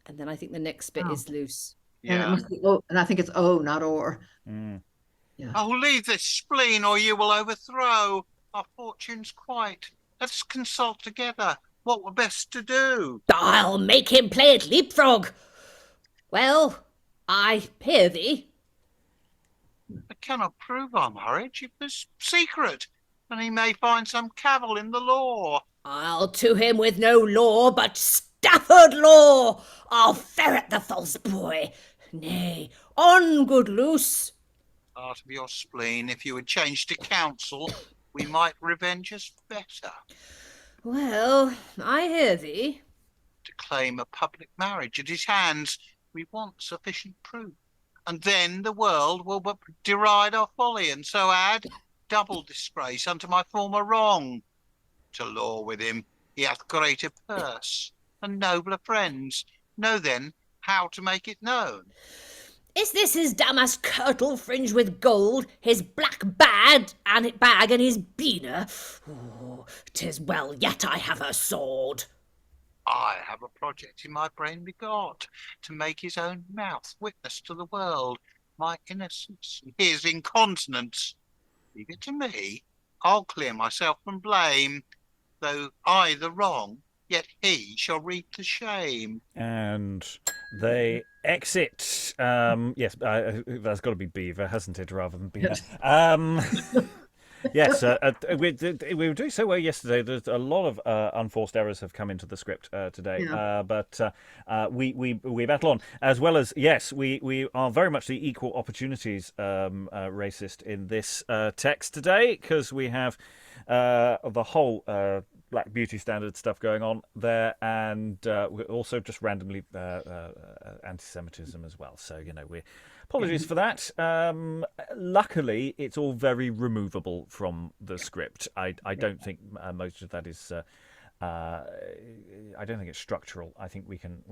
S3: And then I think the next bit is Luce.
S5: And it must be and I think it's O, not or.
S6: Yeah. Oh, leave this spleen, or you will overthrow our fortunes quite. Let us consult together what were best to do.
S3: I'll make him play at leapfrog. Well, I hear thee.
S6: I cannot prove our marriage. It was secret, and he may find some cavil in the law.
S3: I'll to him with no law but Stafford law. I'll ferret the false boy. Nay, on, good Luce.
S6: Part of your spleen, if you had changed to counsel, we might revenge us better.
S3: Well, I hear thee.
S6: To claim a public marriage at his hands, we want sufficient proof. And then the world will but deride our folly, and so add double disgrace unto my former wrong. To law with him, he hath greater purse and nobler friends. Know then how to make it known.
S3: Is this his damask kirtle fringed with gold, his black bag and his beaner? Oh, 'tis well yet I have a sword.
S6: I have a project in my brain begot, to make his own mouth witness to the world my innocence and his incontinence. Leave it to me, I'll clear myself from blame. Though I the wrong, yet he shall reap the shame.
S1: And they exit. Yes, that's got to be Beaver, hasn't it, rather than Beaver? Yes, we were doing so well yesterday. There's a lot of unforced errors have come into the script today, but we battle on, as well as, yes, we are very much the equal opportunities racist in this text today, because we have the whole Black Beauty standard stuff going on there, and we're also just randomly anti-Semitism as well. So, we're apologies for that. Luckily, it's all very removable from the script. I don't think most of that is I don't think it's structural. I think we can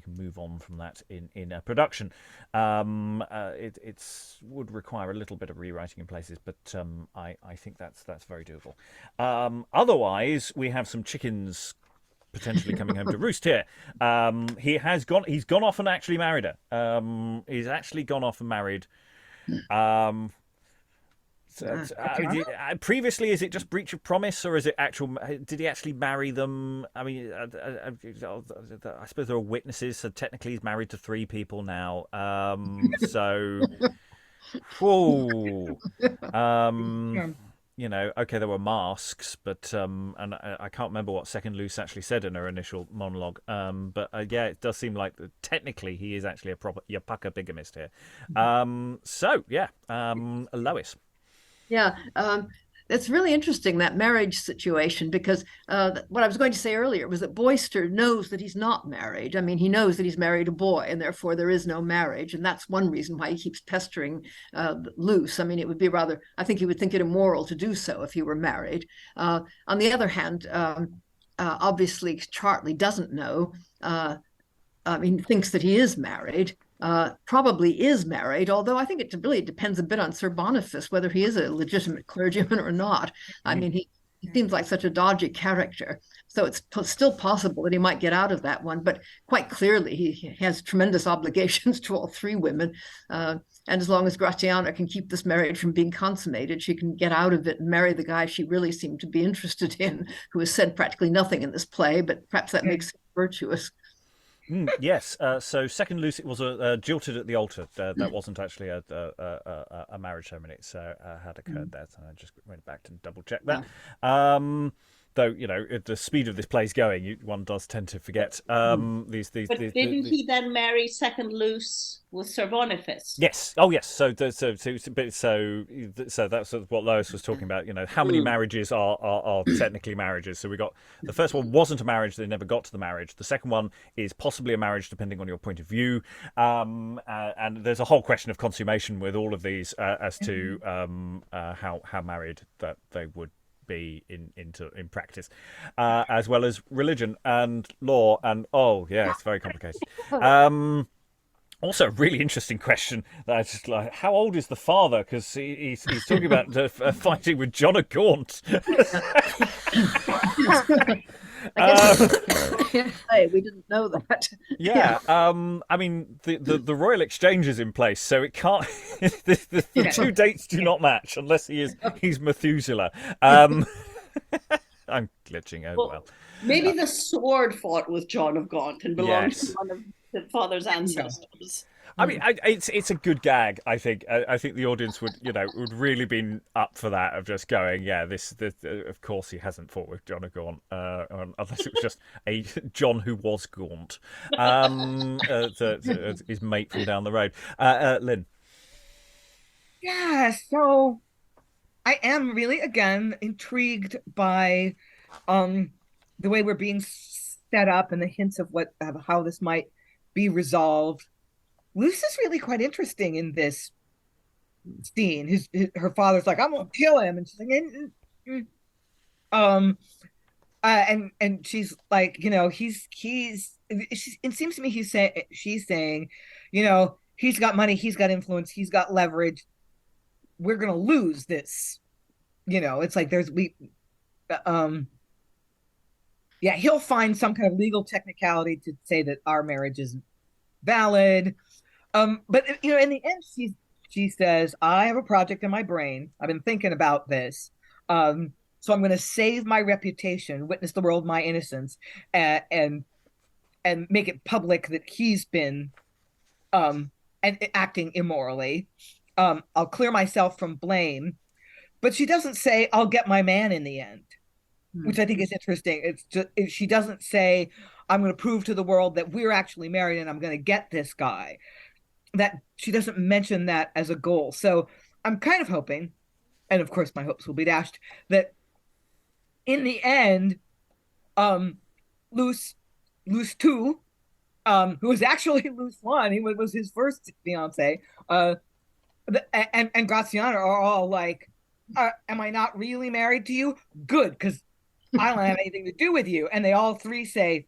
S1: move on from that in a production. It's would require a little bit of rewriting in places, but I think that's very doable. Otherwise, we have some chickens potentially coming home to roost here. He's gone off and actually married her. He's actually gone off and married. Previously, is it just breach of promise, or is it actual? Did he actually marry them? I mean, I suppose there are witnesses, so technically he's married to 3 people now. Whoa. Okay, there were masks, but and I can't remember what second Luce actually said in her initial monologue. But it does seem like technically he is actually a proper Yapaka bigamist here. Lois.
S5: Yeah, it's really interesting, that marriage situation, because what I was going to say earlier was that Boyster knows that he's not married. I mean, he knows that he's married a boy, and therefore there is no marriage. And that's one reason why he keeps pestering Luce. I mean, it would be I think he would think it immoral to do so if he were married. On the other hand, obviously, Chartley doesn't know. Thinks that he is married. Probably is married, although I think it really depends a bit on Sir Boniface, whether he is a legitimate clergyman or not. I mean, he seems like such a dodgy character. So it's still possible that he might get out of that one. But quite clearly, he has tremendous obligations to all 3 women. And as long as Gratiana can keep this marriage from being consummated, she can get out of it and marry the guy she really seemed to be interested in, who has said practically nothing in this play, but perhaps that makes him virtuous.
S1: Yes. So second Luce, it was a jilted at the altar. That wasn't actually a marriage ceremony. So had occurred there. So I just went back to double check that. Though at the speed of this play's going, one does tend to forget these. But
S2: didn't he then marry second Luce with Sir Boniface?
S1: Yes. Oh, yes. So that's what Lois was talking about. How many marriages are technically marriages? So we got the first one wasn't a marriage; they never got to the marriage. The second one is possibly a marriage, depending on your point of view. And there's a whole question of consummation with all of these as to how married that they would be in practice, as well as religion and law, and it's very complicated. Also, a really interesting question that I just like: how old is the father? Because he's talking about fighting with John of Gaunt.
S5: We didn't know that.
S1: Yeah. I mean, the royal exchange is in place, so it can't. the 2 dates do not match unless he's Methuselah. I'm glitching out. Well,
S2: maybe the sword fought with John of Gaunt and belonged to one of the father's ancestors.
S1: I mean, it's a good gag. I think the audience would really been up for that, of just going, this of course he hasn't fought with John of Gaunt, unless it was just a John who was Gaunt, his mate from down the road. Lynn.
S7: Yeah, so I am really again intrigued by the way we're being set up and the hints of how this might be resolved. Luce is really quite interesting in this scene. Her father's like, I'm gonna kill him, and she's like, and she's like, it seems to me she's saying, he's got money, he's got influence, he's got leverage. We're gonna lose this. It's like he'll find some kind of legal technicality to say that our marriage is valid. But in the end, she says, I have a project in my brain. I've been thinking about this. So I'm going to save my reputation, witness the world my innocence, and make it public that he's been and acting immorally. I'll clear myself from blame. But she doesn't say, I'll get my man in the end, which I think is interesting. It's just, she doesn't say, I'm going to prove to the world that we're actually married and I'm going to get this guy. That she doesn't mention that as a goal. So I'm kind of hoping, and of course my hopes will be dashed, that in the end, Luce 2, who was actually Luce 1, he was his first fiance, and Gratiana are all like, am I not really married to you? Good, because I don't have anything to do with you. And they all three say,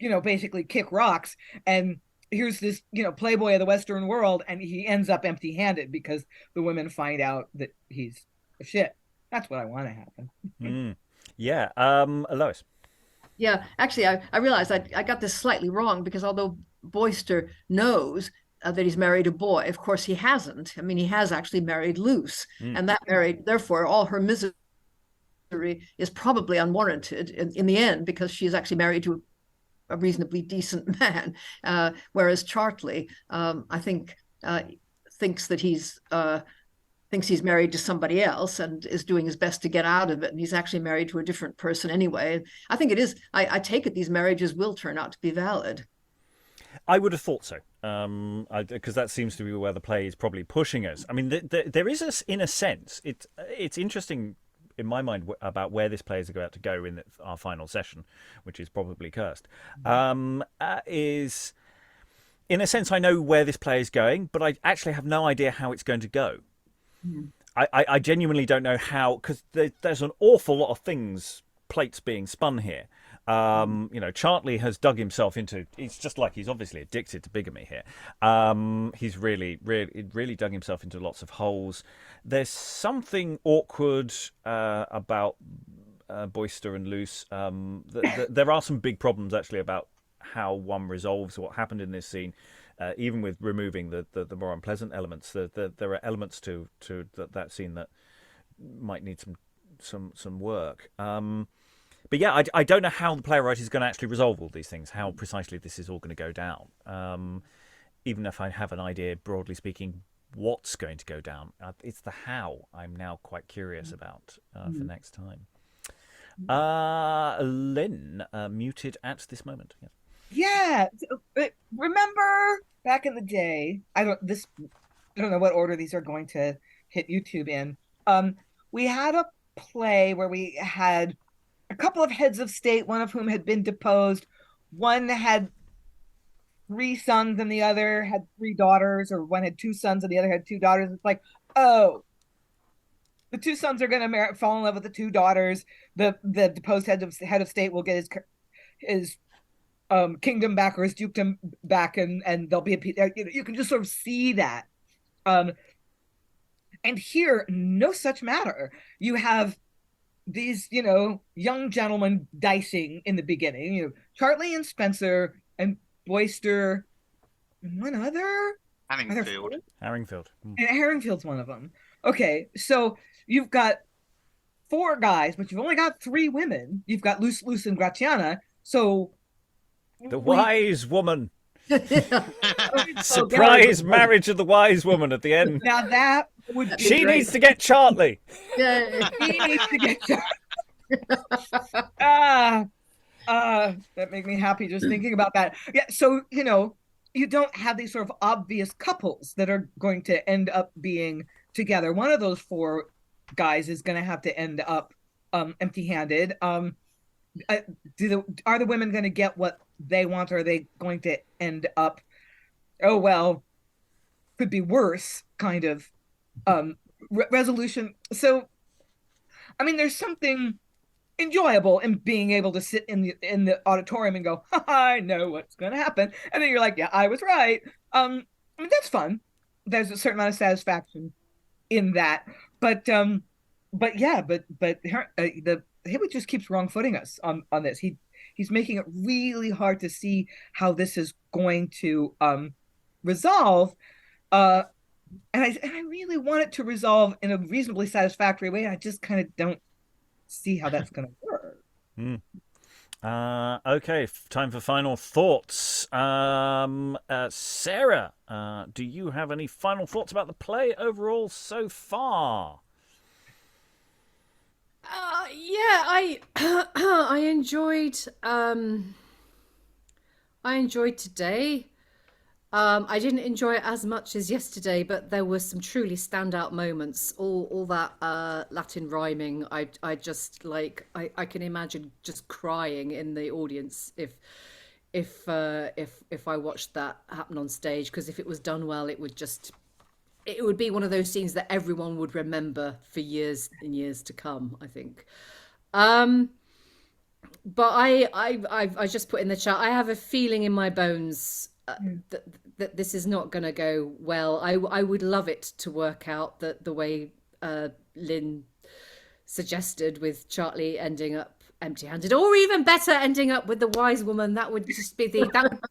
S7: basically kick rocks. And here's this, playboy of the Western world, and he ends up empty-handed because the women find out that he's a shit. That's what I want to happen.
S1: Yeah. Lois.
S5: Yeah, actually, I realized I got this slightly wrong, because although Boyster knows that he's married a boy, of course he hasn't. I mean, he has actually married Luce, and that married, therefore, all her misery is probably unwarranted in the end, because she is actually married to a reasonably decent man, whereas Chartley, I think, thinks that he's married to somebody else and is doing his best to get out of it, and he's actually married to a different person anyway. I think it is. I take it these marriages will turn out to be valid.
S1: I would have thought so, because that seems to be where the play is probably pushing us. I mean, there is, in a sense, it's interesting in my mind about where this play is about to go in our final session, which is probably cursed. Is, in a sense, I know where this play is going, but I actually have no idea how it's going to go. I genuinely don't know how, because there's an awful lot of plates being spun here. Chartley has dug himself into, it's just like he's obviously addicted to bigamy here. He's really dug himself into lots of holes. There's something awkward about Boyster and Luce. There are some big problems actually about how one resolves what happened in this scene. Even with removing the more unpleasant elements, there are elements to that scene that might need some work. But yeah, I don't know how the playwright is going to actually resolve all these things, how precisely this is all going to go down. Even if I have an idea, broadly speaking, what's going to go down, it's the how I'm now quite curious about for next time. Lynn, muted at this moment. Yes.
S7: Yeah, remember back in the day, I don't know what order these are going to hit YouTube in. We had a play where we had a couple of heads of state, one of whom had been deposed. One had 3 sons and the other had 3 daughters, or one had 2 sons and the other had 2 daughters. It's like, oh, the 2 sons are going to fall in love with the 2 daughters. The deposed head of state will get his kingdom back or his dukedom back, and there'll be you can just sort of see that. And here, no such matter. You have these, young gentlemen dicing in the beginning. Chartley and Sencer and Boyster and one other.
S6: Haringfield.
S7: And Haringfield's one of them. Okay, so you've got 4 guys, but you've only got 3 women. You've got Luce, and Gratiana. So
S1: the wise woman. Surprise marriage of the wise woman at the end.
S7: Now that would be
S1: she
S7: great.
S1: needs to get Chartley.
S5: Yeah.
S7: He needs to get Chartley. That makes me happy just thinking about that. Yeah, so you don't have these sort of obvious couples that are going to end up being together. One of those 4 guys is going to have to end up empty-handed. Are the women going to get what they want, or are they going to end up, could be worse kind of resolution? So, I mean, there's something enjoyable in being able to sit in the auditorium and go, I know what's going to happen, and then you're like, yeah, I was right. I mean, that's fun. There's a certain amount of satisfaction in that, but Heywood just keeps wrong-footing us on this. He's making it really hard to see how this is going to resolve. And I really want it to resolve in a reasonably satisfactory way. I just kind of don't see how that's going to work.
S1: Okay, time for final thoughts. Sarah, do you have any final thoughts about the play overall so far?
S3: I enjoyed today. I didn't enjoy it as much as yesterday, but there were some truly standout moments. All that Latin rhyming, I just I can imagine just crying in the audience if I watched that happen on stage, because if it was done well, it would be one of those scenes that everyone would remember for years and years to come, I think. But I just put in the chat, I have a feeling in my bones that this is not going to go well. I would love it to work out the way Lynn suggested, with Chartley ending up empty-handed, or even better, ending up with the wise woman. That would just be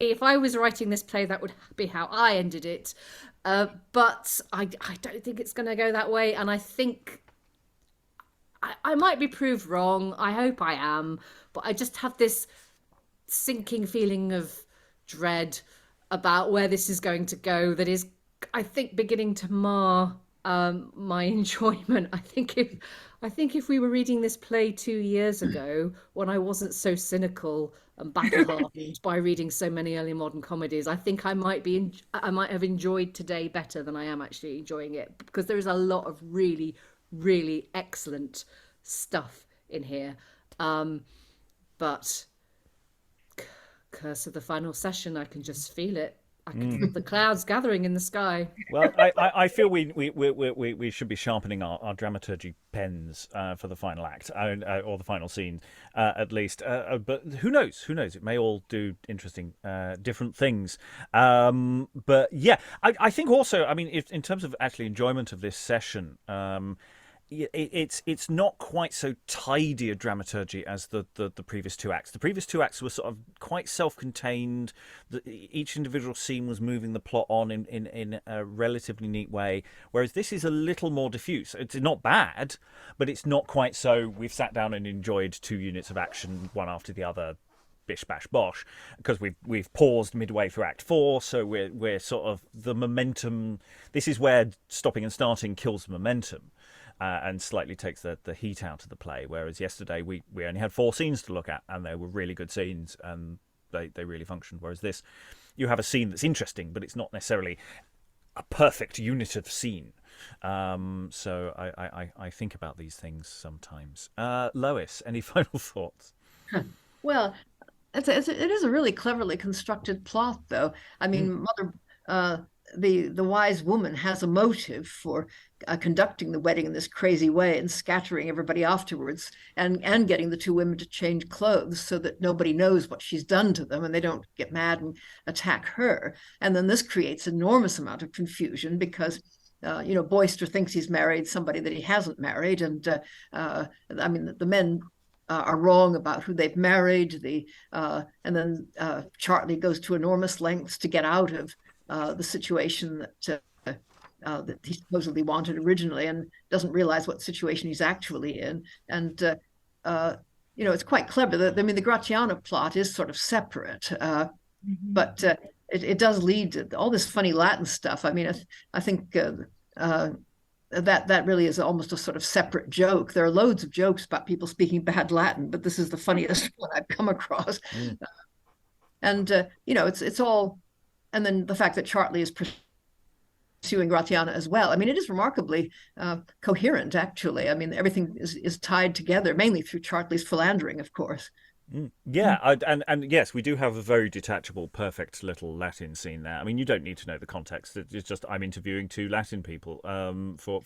S3: if I was writing this play, that would be how I ended it. But I don't think it's going to go that way, and I think I might be proved wrong. I hope I am, but I just have this sinking feeling of dread about where this is going to go that is, I think, beginning to mar my enjoyment. I think if we were reading this play 2 years ago, when I wasn't so cynical and battle-hardened by reading so many early modern comedies, I think I might have enjoyed today better than I am actually enjoying it, because there is a lot of really, really excellent stuff in here. But curse of the final session, I can just feel it. I can feel the clouds gathering in the sky.
S1: Well, I feel we should be sharpening our dramaturgy pens for the final act, or the final scene, at least. But who knows? Who knows? It may all do interesting, different things. But yeah, I think also, I mean, in terms of actually enjoyment of this session, it's not quite so tidy a dramaturgy as the previous two acts. The previous two acts were sort of quite self-contained. Each individual scene was moving the plot on in a relatively neat way, whereas this is a little more diffuse. It's not bad, but it's not quite so we've sat down and enjoyed 2 units of action, one after the other, bish bash bosh, because we've paused midway through Act 4, so we're sort of the momentum. This is where stopping and starting kills the momentum. And slightly takes the heat out of the play. Whereas yesterday we only had 4 scenes to look at, and they were really good scenes, and they really functioned. Whereas this, you have a scene that's interesting, but it's not necessarily a perfect unit of scene. So I think about these things sometimes. Lois, any final thoughts?
S5: Well, it is a really cleverly constructed plot, though. I mean, the wise woman has a motive for conducting the wedding in this crazy way and scattering everybody afterwards, and getting the 2 women to change clothes so that nobody knows what she's done to them and they don't get mad and attack her. And then this creates enormous amount of confusion because Boyster thinks he's married somebody that he hasn't married, and I mean, the men are wrong about who they've married. And then Chartley goes to enormous lengths to get out of the situation that he supposedly wanted originally, and doesn't realize what situation he's actually in. And it's quite clever. I mean, the Gratiana plot is sort of separate, but it does lead to all this funny Latin stuff. I mean, I think that really is almost a sort of separate joke. There are loads of jokes about people speaking bad Latin, but this is the funniest one I've come across. And it's all. And then the fact that Chartley is pursuing Gratiana as well. I mean, it is remarkably coherent, actually. I mean, everything is tied together, mainly through Chartley's philandering, of course.
S1: Yeah, and yes, we do have a very detachable, perfect little Latin scene there. I mean, you don't need to know the context. It's just I'm interviewing 2 Latin people for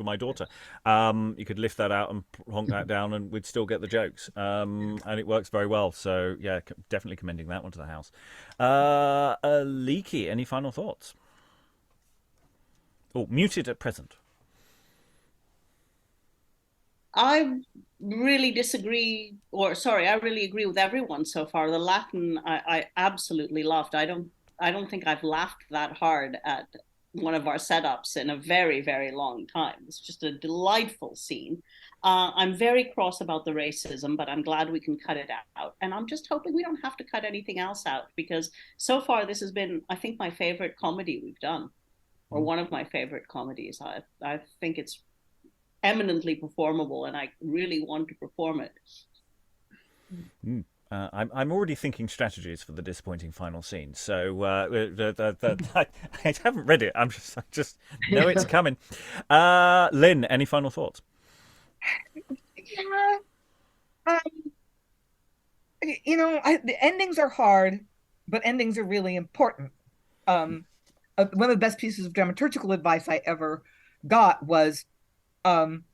S1: my daughter. You could lift that out and honk that down, and we'd still get the jokes. And it works very well. So yeah, definitely commending that one to the house. Aliki, any final thoughts? Oh, muted at present.
S2: I really disagree, I really agree with everyone so far. The Latin I absolutely loved. I don't think I've laughed that hard at one of our setups in a very, very long time. It's just a delightful scene. I'm very cross about the racism, but I'm glad we can cut it out. And I'm just hoping we don't have to cut anything else out, because so far this has been, I think, my favorite comedy we've done, or one of my favorite comedies. I think it's eminently performable, and I really want to perform it.
S1: I'm already thinking strategies for the disappointing final scene. So I haven't read it. I just know it's coming. Lynn, any final thoughts?
S7: The endings are hard, but endings are really important. One of the best pieces of dramaturgical advice I ever got was think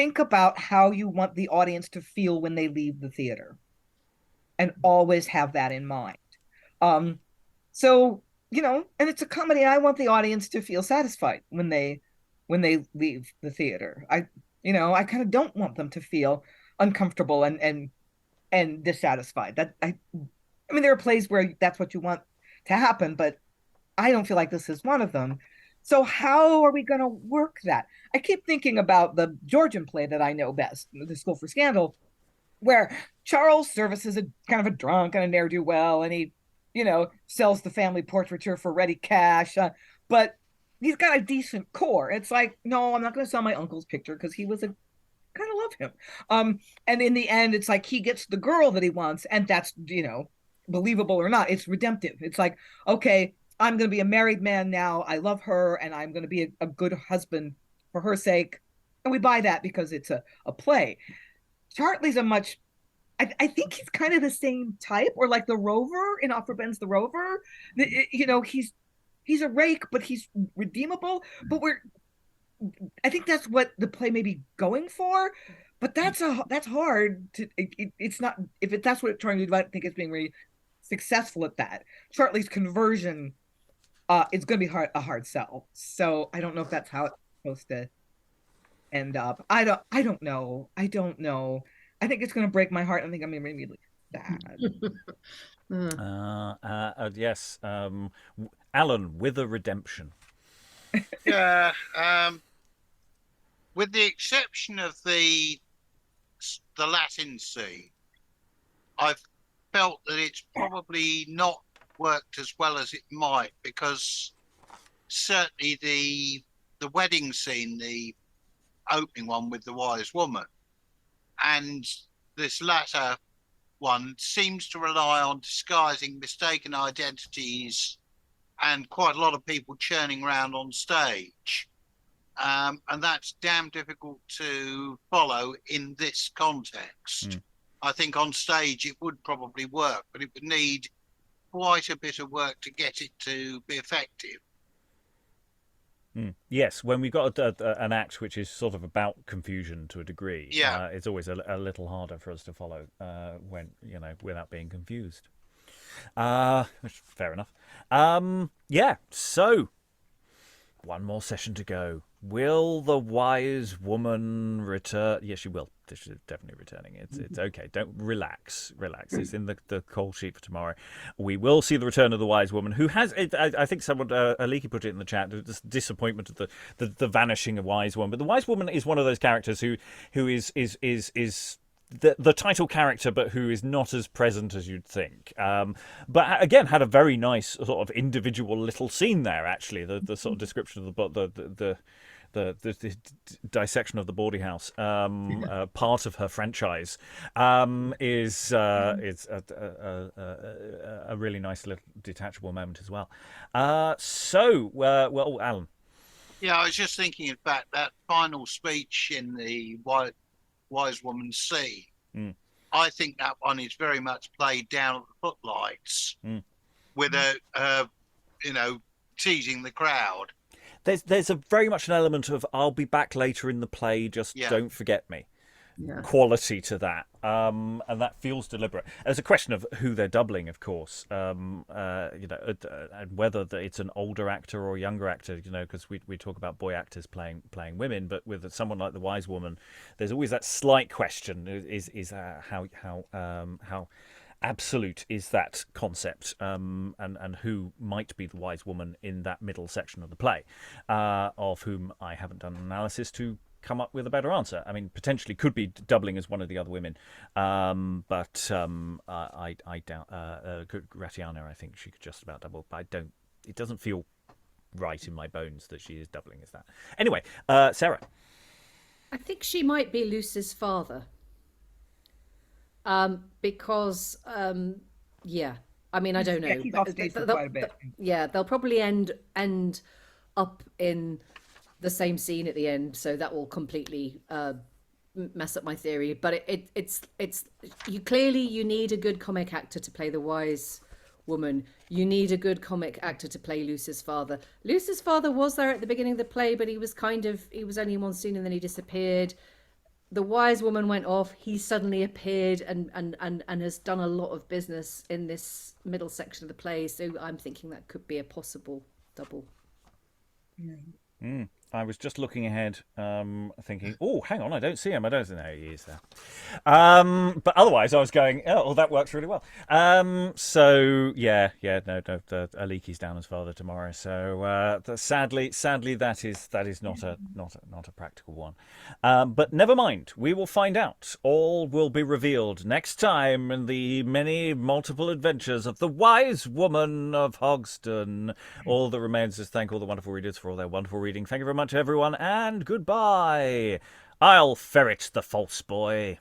S7: think about how you want the audience to feel when they leave the theater, and always have that in mind. So, and it's a comedy. I want the audience to feel satisfied when they leave the theater. I kind of don't want them to feel uncomfortable and dissatisfied. There are plays where that's what you want to happen, but I don't feel like this is one of them. So how are we going to work that? I keep thinking about the Georgian play that I know best, The School for Scandal, where Charles Service is a kind of a drunk and a ne'er-do-well, and he, sells the family portraiture for ready cash, but he's got a decent core. It's like, no, I'm not going to sell my uncle's picture because he was kind of love him. And in the end, it's like he gets the girl that he wants, and that's, believable or not, it's redemptive. It's like, okay, I'm going to be a married man now. I love her, and I'm going to be a good husband for her sake. And we buy that because it's a play. Chartley's I think he's kind of the same type, or like the Rover in Offer Ben's The Rover. He's a rake, but he's redeemable. But I think that's what the play may be going for. But that's hard to. It's not that's what it's trying to do. I don't think it's being really successful at that. Chartley's conversion is going to be a hard sell. So I don't know if that's how it's supposed to end up. I don't know. I think it's going to break my heart. I think I'm going to be really sad.
S1: Yes. Alan, with a redemption.
S6: Yeah. With the exception of the Latin scene, I've felt that it's probably not worked as well as it might, because certainly the wedding scene, the opening one with the wise woman, and this latter one seems to rely on disguising mistaken identities and quite a lot of people churning around on stage. And that's damn difficult to follow in this context. I think on stage it would probably work, but it would need quite a bit of work to get it to be effective.
S1: Yes, when we've got an act which is sort of about confusion to a degree, it's always a little harder for us to follow when without being confused. Fair enough. So one more session to go. Will the wise woman return? Yes, she will. She's definitely returning. It's okay. Don't relax. It's in the call sheet for tomorrow. We will see the return of the wise woman, who has. I think someone Aliki put it in the chat. The disappointment of the vanishing of wise woman. But the wise woman is one of those characters who is the title character, but who is not as present as you'd think. But again, had a very nice sort of individual little scene there. Actually, the sort of description of the dissection of the Bawdy House, part of her franchise, is a really nice little detachable moment as well. Well, Alan.
S6: Yeah, I was just thinking, in fact, that final speech in the Wise Woman scene, I think that one is very much played down at the footlights with teasing the crowd.
S1: There's a very much an element of I'll be back later in the play, just don't forget me. Quality to that, and that feels deliberate. There's a question of who they're doubling, of course, and whether it's an older actor or a younger actor. Because we talk about boy actors playing women, but with someone like the wise woman, there's always that slight question: is how absolute is that concept, and who might be the wise woman in that middle section of the play, of whom I haven't done an analysis to come up with a better answer. I mean, potentially could be doubling as one of the other women, but I doubt. Gratiana, I think she could just about double, but it doesn't feel right in my bones that she is doubling as that. Anyway, Sarah.
S3: I think she might be Luce's father. Because I mean, I don't know.
S7: He's off stage for quite a bit.
S3: They'll probably end up in the same scene at the end, so that will completely mess up my theory. But it's you need a good comic actor to play the wise woman. You need a good comic actor to play Luce's father. Luce's father was there at the beginning of the play, but he was only in one scene and then he disappeared. the wise woman went off. He suddenly appeared and has done a lot of business in this middle section of the play. So I'm thinking that could be a possible double.
S1: I was just looking ahead, thinking, oh, hang on, I don't see him. I don't know he is there. But otherwise, I was going, oh, well, that works really well. So yeah, no, the Aliki's down as father tomorrow. So sadly, that is not a practical one. But never mind, we will find out. All will be revealed next time in the many multiple adventures of the Wise Woman of Hogsdon. All that remains is thank all the wonderful readers for all their wonderful reading. Thank you very much, everyone, and goodbye. I'll ferret the false boy.